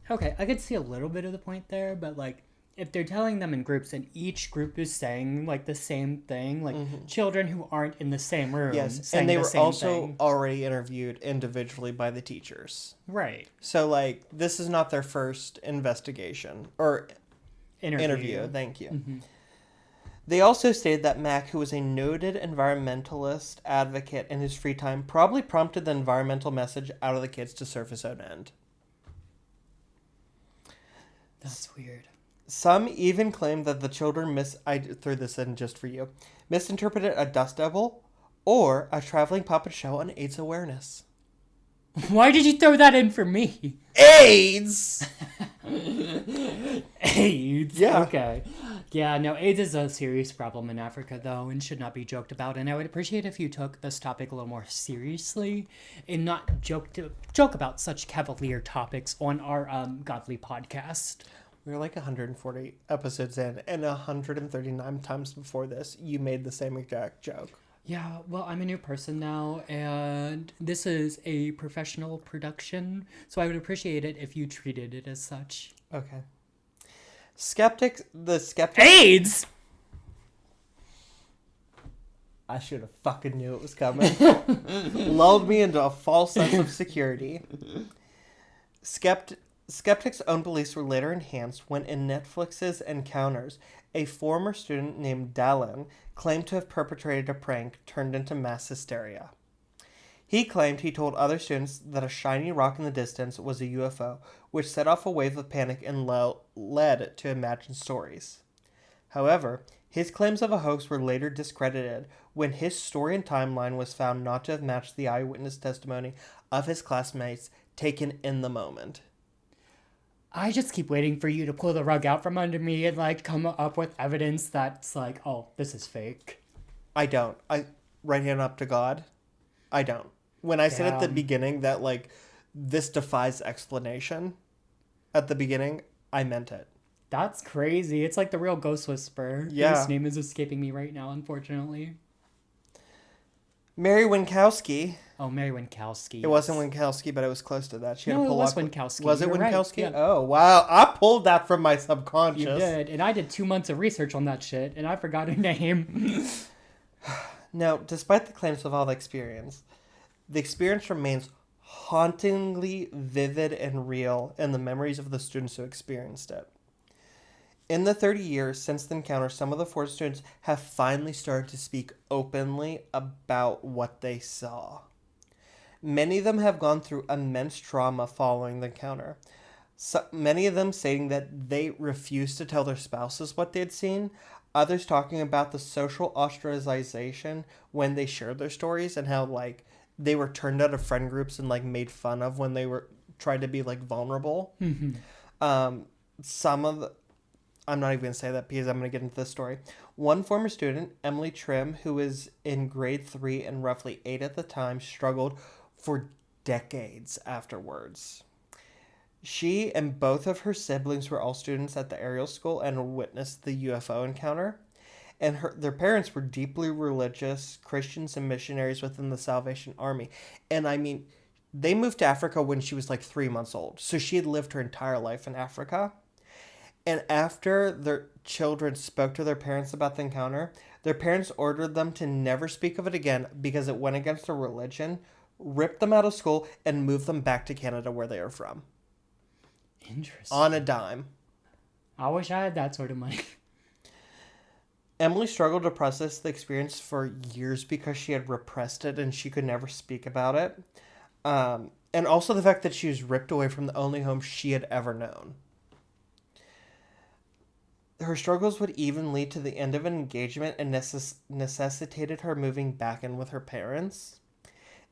Okay, I could see a little bit of the point there, but if they're telling them in groups and each group is saying the same thing, children who aren't in the same room, yes, saying and they the were same also thing. already interviewed individually by the teachers. Right. So this is not their first investigation or interview. Thank you. Mm-hmm. They also stated that Mac, who was a noted environmentalist advocate in his free time, probably prompted the environmental message out of the kids to serve his own end. That's weird. Some even claimed that the children I threw this in just for you, misinterpreted a dust devil or a traveling puppet show on AIDS awareness. Why did you throw that in for me? AIDS! AIDS. Yeah. Okay. Yeah, no, AIDS is a serious problem in Africa, though, and should not be joked about. And I would appreciate if you took this topic a little more seriously and not joke about such cavalier topics on our godly podcast. We're like 140 episodes in, and 139 times before this, you made the same exact joke. Yeah, well, I'm a new person now, and this is a professional production, so I would appreciate it if you treated it as such. Okay. Skeptics. AIDS! I should have fucking knew it was coming. Lulled me into a false sense of security. Skeptics' own beliefs were later enhanced when, in Netflix's Encounters, a former student named Dallin claimed to have perpetrated a prank turned into mass hysteria. He claimed he told other students that a shiny rock in the distance was a UFO, which set off a wave of panic and led to imagined stories. However, his claims of a hoax were later discredited when his story and timeline was found not to have matched the eyewitness testimony of his classmates taken in the moment. I just keep waiting for you to pull the rug out from under me and, like, come up with evidence that's like, oh, this is fake. I don't. Right hand up to God, I don't. When I said at the beginning that, like, this defies explanation, at the beginning, I meant it. That's crazy. It's like the real Ghost Whisperer. Yeah. His name is escaping me right now, unfortunately. Mary Winkowski. Oh, Mary Winkowski. It wasn't Winkowski, but it was close to that. She had No, a it was Winkowski. Was it You're Winkowski? right. Yeah. Oh, wow. I pulled that from my subconscious. You did, and I did 2 months of research on that shit, and I forgot her name. Now, despite the claims of all the experience remains hauntingly vivid and real in the memories of the students who experienced it. In the 30 years since the encounter, some of the 4 students have finally started to speak openly about what they saw. Many of them have gone through immense trauma following the encounter. Many of them saying that they refused to tell their spouses what they had seen. Others talking about the social ostracization when they shared their stories and how, like, they were turned out of friend groups and, like, made fun of when they were tried to be, like, vulnerable. Mm-hmm. I'm not even going to say that because I'm going to get into this story. One former student, Emily Trim, who was in grade 3 and roughly 8 at the time, struggled for decades afterwards. She and both of her siblings were all students at the Ariel School and witnessed the UFO encounter. And their parents were deeply religious Christians and missionaries within the Salvation Army. And I mean, they moved to Africa when she was like 3 months old. So she had lived her entire life in Africa. And after their children spoke to their parents about the encounter, their parents ordered them to never speak of it again because it went against their religion, ripped them out of school, and moved them back to Canada where they are from. Interesting. On a dime. I wish I had that sort of money. Emily struggled to process the experience for years because she had repressed it and she could never speak about it. And also the fact that she was ripped away from the only home she had ever known. Her struggles would even lead to the end of an engagement and necessitated her moving back in with her parents.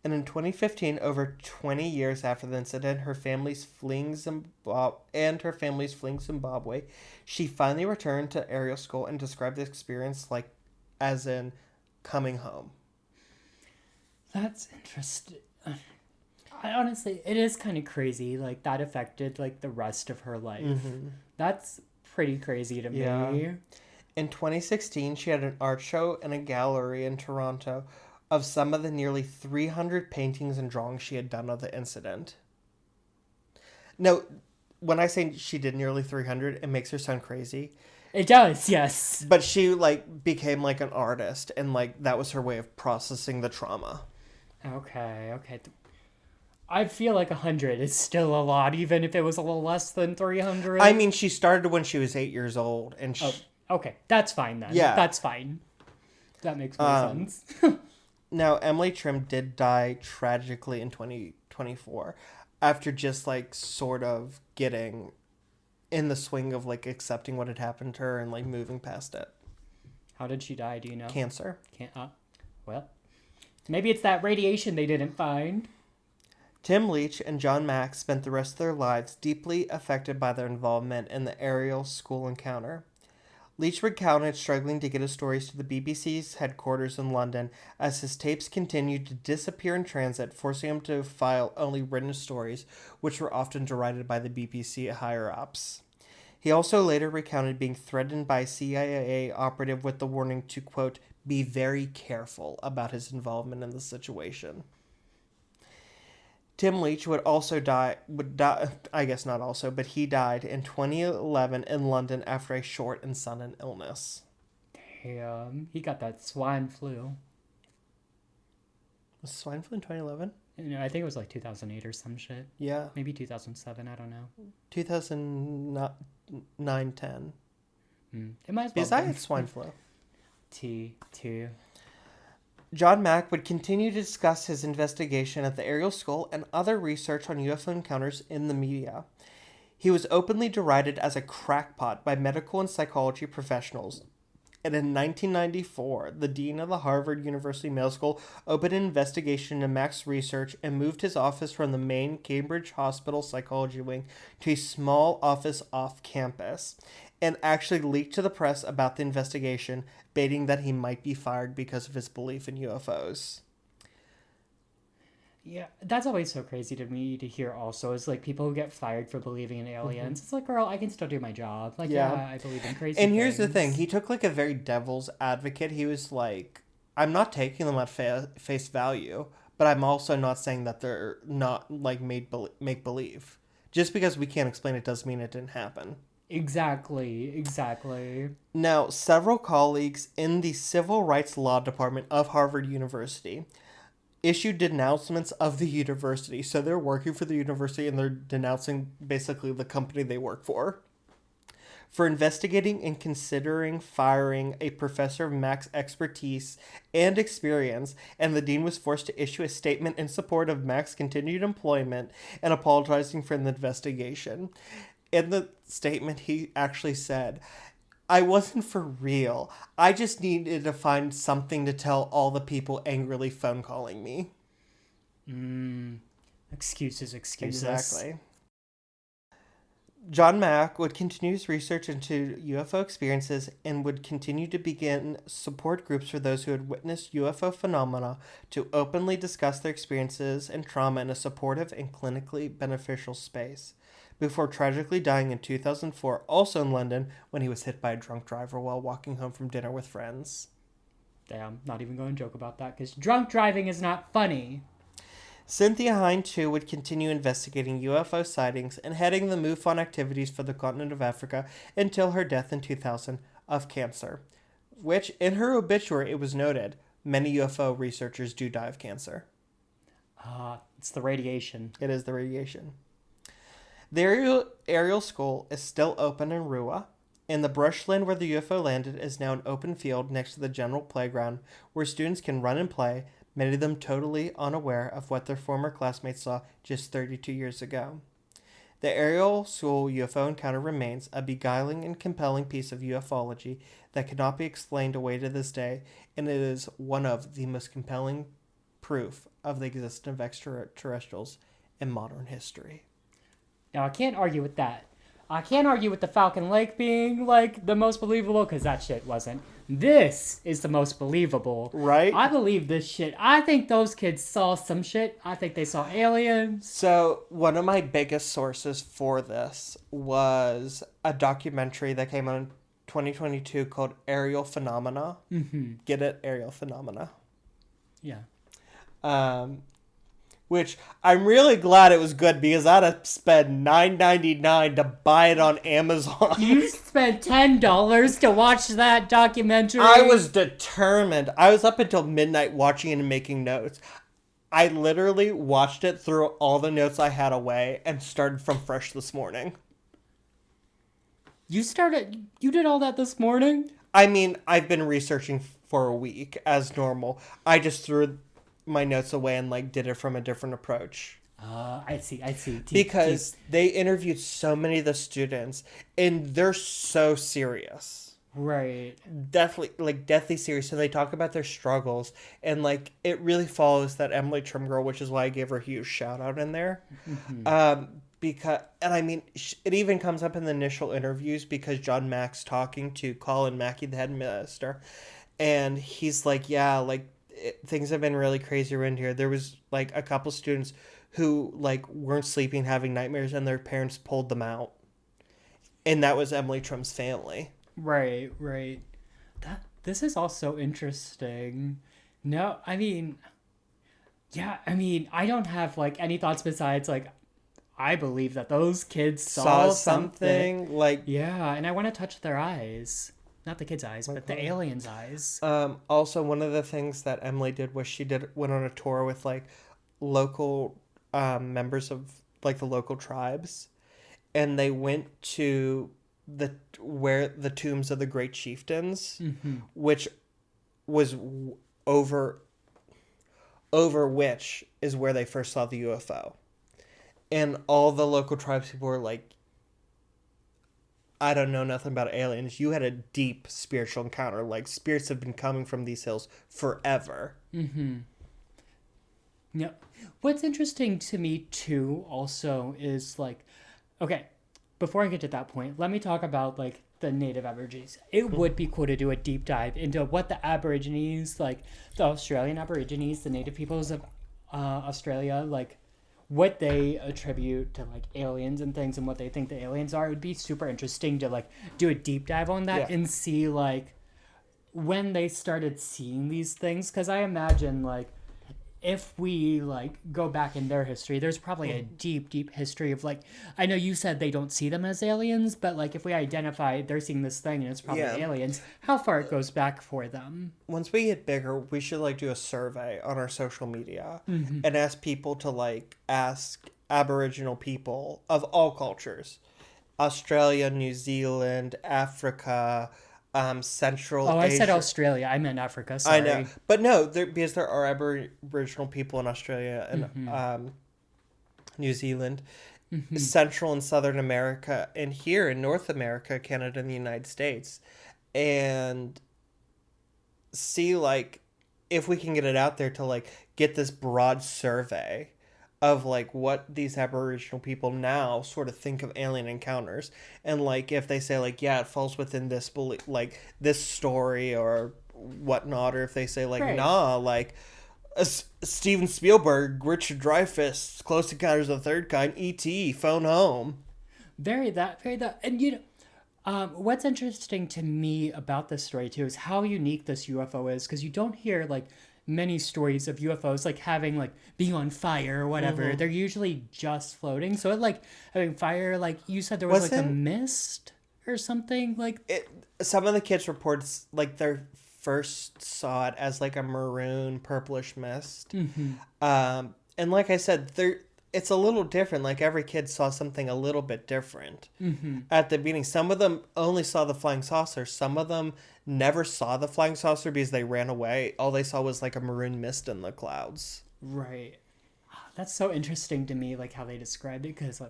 And in 2015, over 20 years after the incident, her family's fleeing Zimbabwe, she finally returned to Ariel School and described the experience like as in coming home. That's interesting. Honestly, it is kind of crazy. Like, that affected, like, the rest of her life. Mm-hmm. That's pretty crazy to me. In 2016, she had an art show in a gallery in Toronto of some of the nearly 300 paintings and drawings she had done of the incident. Now, when I say she did nearly 300, it makes her sound crazy. It does, yes. But she, like, became, like, an artist, and, like, that was her way of processing the trauma. Okay. I feel like 100 is still a lot, even if it was a little less than 300. I mean, she started when she was 8 years old, and okay, that's fine then. Yeah. That's fine. That makes more sense. Now, Emily Trim did die tragically in 2024 after just, like, sort of getting in the swing of, like, accepting what had happened to her and, like, moving past it. How did she die, do you know? Cancer. Well, maybe it's that radiation they didn't find. Tim Leach and John Mack spent the rest of their lives deeply affected by their involvement in the Ariel School Encounter. Leach recounted struggling to get his stories to the BBC's headquarters in London as his tapes continued to disappear in transit, forcing him to file only written stories, which were often derided by the BBC higher-ups. He also later recounted being threatened by a CIA operative with the warning to, quote, be very careful about his involvement in the situation. Tim Leach would die, I guess not also, but he died in 2011 in London after a short and sudden illness. Damn, he got that swine flu. Was swine flu in 2011? No, I think it was like 2008 or some shit. Yeah. Maybe 2007, I don't know. 2009, 10. It might as well because I had swine flu. T2. John Mack would continue to discuss his investigation at the Ariel School and other research on UFO encounters in the media. He was openly derided as a crackpot by medical and psychology professionals. And in 1994, the dean of the Harvard University Medical School opened an investigation into Mack's research and moved his office from the main Cambridge Hospital psychology wing to a small office off campus, and actually leaked to the press about the investigation, baiting that he might be fired because of his belief in UFOs. Yeah, that's always so crazy to me to hear also, is like people who get fired for believing in aliens. It's like, girl, I can still do my job. Like, yeah I believe in crazy And things. here's the thing. He took like a very devil's advocate. He was like, I'm not taking them at face value, but I'm also not saying that they're not like make believe. Just because we can't explain it doesn't mean it didn't happen. Exactly. Now, several colleagues in the Civil Rights Law Department of Harvard University issued denouncements of the university. So they're working for the university and they're denouncing basically the company they work for investigating and considering firing a professor of Mack's expertise and experience, and the dean was forced to issue a statement in support of Mack's continued employment and apologizing for the investigation. In the statement, he actually said, I wasn't for real. I just needed to find something to tell all the people angrily phone calling me. Excuses. Exactly. John Mack would continue his research into UFO experiences and would continue to begin support groups for those who had witnessed UFO phenomena to openly discuss their experiences and trauma in a supportive and clinically beneficial space, before tragically dying in 2004, also in London, when he was hit by a drunk driver while walking home from dinner with friends. Damn, not even going to joke about that, because drunk driving is not funny. Cynthia Hine, too, would continue investigating UFO sightings and heading the MUFON activities for the continent of Africa until her death in 2000 of cancer, which, in her obituary, it was noted, many UFO researchers do die of cancer. It's the radiation. It is the radiation. The Ariel School is still open in Rua, and the brushland where the UFO landed is now an open field next to the general playground where students can run and play, many of them totally unaware of what their former classmates saw just 32 years ago. The Ariel School UFO Encounter remains a beguiling and compelling piece of ufology that cannot be explained away to this day, and it is one of the most compelling proof of the existence of extraterrestrials in modern history. Now, I can't argue with that. I can't argue with the Falcon Lake being, like, the most believable, because that shit wasn't. This is the most believable. Right? I believe this shit. I think those kids saw some shit. I think they saw aliens. So, one of my biggest sources for this was a documentary that came out in 2022 called Ariel Phenomena. Mm-hmm. Get it? Ariel Phenomena. Yeah. Which I'm really glad it was good because I'd have spent $9.99 to buy it on Amazon. You spent $10 to watch that documentary? I was determined. I was up until midnight watching it and making notes. I literally watched it, threw all the notes I had away, and started from fresh this morning. You did all that this morning? I mean, I've been researching for a week as normal. I just threw my notes away and like did it from a different approach. I see. Because they interviewed so many of the students and they're so serious. Right. deathly serious. So they talk about their struggles, and like it really follows that Emily Trim girl, which is why I gave her a huge shout out in there. Because, and I mean, it even comes up in the initial interviews because John Mack's talking to Colin Mackey, the headmaster, and he's like, yeah, like things have been really crazy around here. There was like a couple students who like weren't sleeping, having nightmares, and their parents pulled them out, and that was Emily Trim's family. Right. This is also interesting. No, I mean, yeah, I mean, I don't have like any thoughts besides like I believe that those kids saw something. Like, yeah, and I want to touch their eyes. Not the kids' eyes, but the aliens' eyes. Also, one of the things that Emily did was went on a tour with like local members of like the local tribes, and they went to where the tombs of the great chieftains, which was over which is where they first saw the UFO. And all the local tribes people were like, I don't know nothing about aliens. You had a deep spiritual encounter. Like, spirits have been coming from these hills forever. Yeah. What's interesting to me, too, also, is, like, okay, before I get to that point, let me talk about, like, the native Aborigines. It would be cool to do a deep dive into what the Aborigines, like, the Australian Aborigines, the native peoples of Australia, like, what they attribute to like aliens and things and what they think the aliens are. It would be super interesting to like do a deep dive on that and see like when they started seeing these things, because I imagine like if we like go back in their history, there's probably a deep history of like, I know you said they don't see them as aliens, but like if we identify they're seeing this thing and it's probably aliens, how far it goes back for them. Once we get bigger, we should like do a survey on our social media and ask people to like ask Aboriginal people of all cultures, Australia, New Zealand, Africa, Central Asia. I said Australia. I meant Africa. Sorry. I know. But no, because there are Aboriginal people in Australia and New Zealand, Central and Southern America, and here in North America, Canada, and the United States. And see, like, if we can get it out there to, like, get this broad survey of like what these Aboriginal people now sort of think of alien encounters, and like if they say like it falls within this like this story or whatnot, or if they say like nah, like Steven Spielberg, Richard Dreyfuss, Close Encounters of the Third Kind, E.T., Phone Home. Very that, and you know, what's interesting to me about this story too is how unique this UFO is, because you don't hear like many stories of UFOs like having like being on fire or whatever. They're usually just floating. So it like having fire, like you said, there was like a mist or something like it. Some of the kids reports like they first saw it as like a maroon purplish mist. And like I said, it's a little different. Like every kid saw something a little bit different at the beginning. Some of them only saw the flying saucer. Some of them never saw the flying saucer because they ran away. All they saw was like a maroon mist in the clouds. Right. That's so interesting to me, like how they described it, because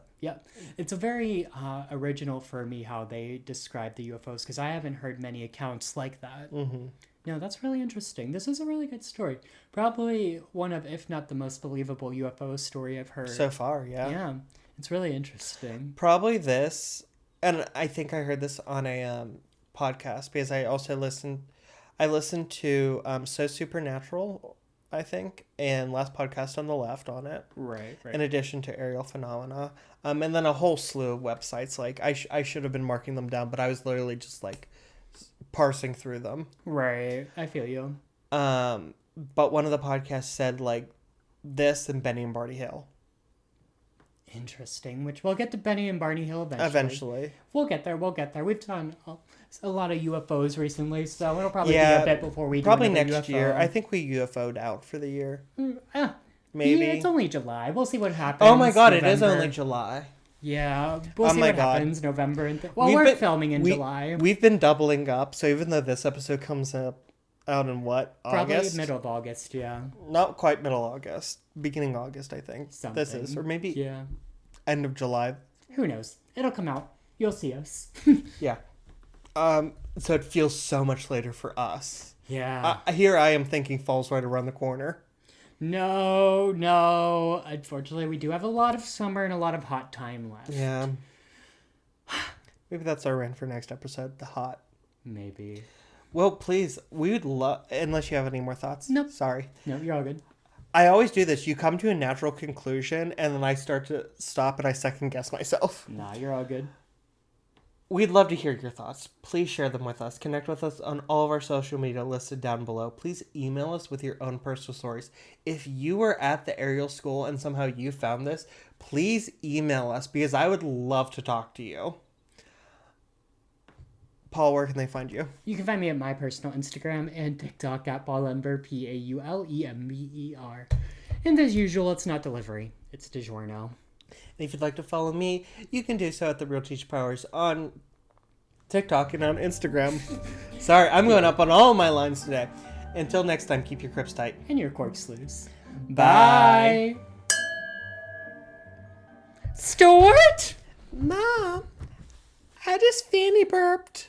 it's a very original for me how they describe the UFOs, because I haven't heard many accounts like that. No, that's really interesting. This is a really good story. Probably one of, if not the most believable UFO story I've heard. So far, yeah. Yeah, it's really interesting. Probably this, and I think I heard this on a podcast, because I also listened to So Supernatural, I think, and Last Podcast on the Left on it. Right. In addition to Ariel Phenomena. And then a whole slew of websites. Like, I should have been marking them down, but I was literally just, like, parsing through them. Right. I feel you. But one of the podcasts said, like, this and Benny and Barney Hill. Interesting. Which we'll get to Benny and Barney Hill eventually. We'll get there. We've done a lot of UFOs recently, so it'll probably be a bit before we do probably next UFO. year. I think we UFO'd out for the year. Maybe. Yeah, it's only July. We'll see what happens. Oh my god, November. It is only July. Yeah, we'll see what happens November. We're filming in July. We've been doubling up, so even though this episode comes out in what, probably August? Middle of August, yeah. Not quite middle August. Beginning August, I think. Something. This is. Or maybe end of July. Who knows? It'll come out. You'll see us. Yeah. So it feels so much later for us. Yeah. Here I am thinking fall's right around the corner. No. Unfortunately, we do have a lot of summer and a lot of hot time left. Yeah. Maybe that's our rant for next episode, the hot. Maybe. Well, please, we would love... Unless you have any more thoughts. Nope. Sorry. No, you're all good. I always do this. You come to a natural conclusion, and then I start to stop and I second guess myself. Nah, you're all good. We'd love to hear your thoughts. Please share them with us. Connect with us on all of our social media listed down below. Please email us with your own personal stories. If you were at the Ariel School and somehow you found this, please email us because I would love to talk to you. Paul, where can they find you? You can find me at my personal Instagram and TikTok at Paulember, Paulember. And as usual, it's not delivery. It's DiGiorno. And if you'd like to follow me, you can do so at The Real Teach Powers on TikTok and on Instagram. Sorry, I'm going up on all my lines today. Until next time, keep your crips tight. And your corks loose. Bye. Stuart? Mom, I just fanny burped.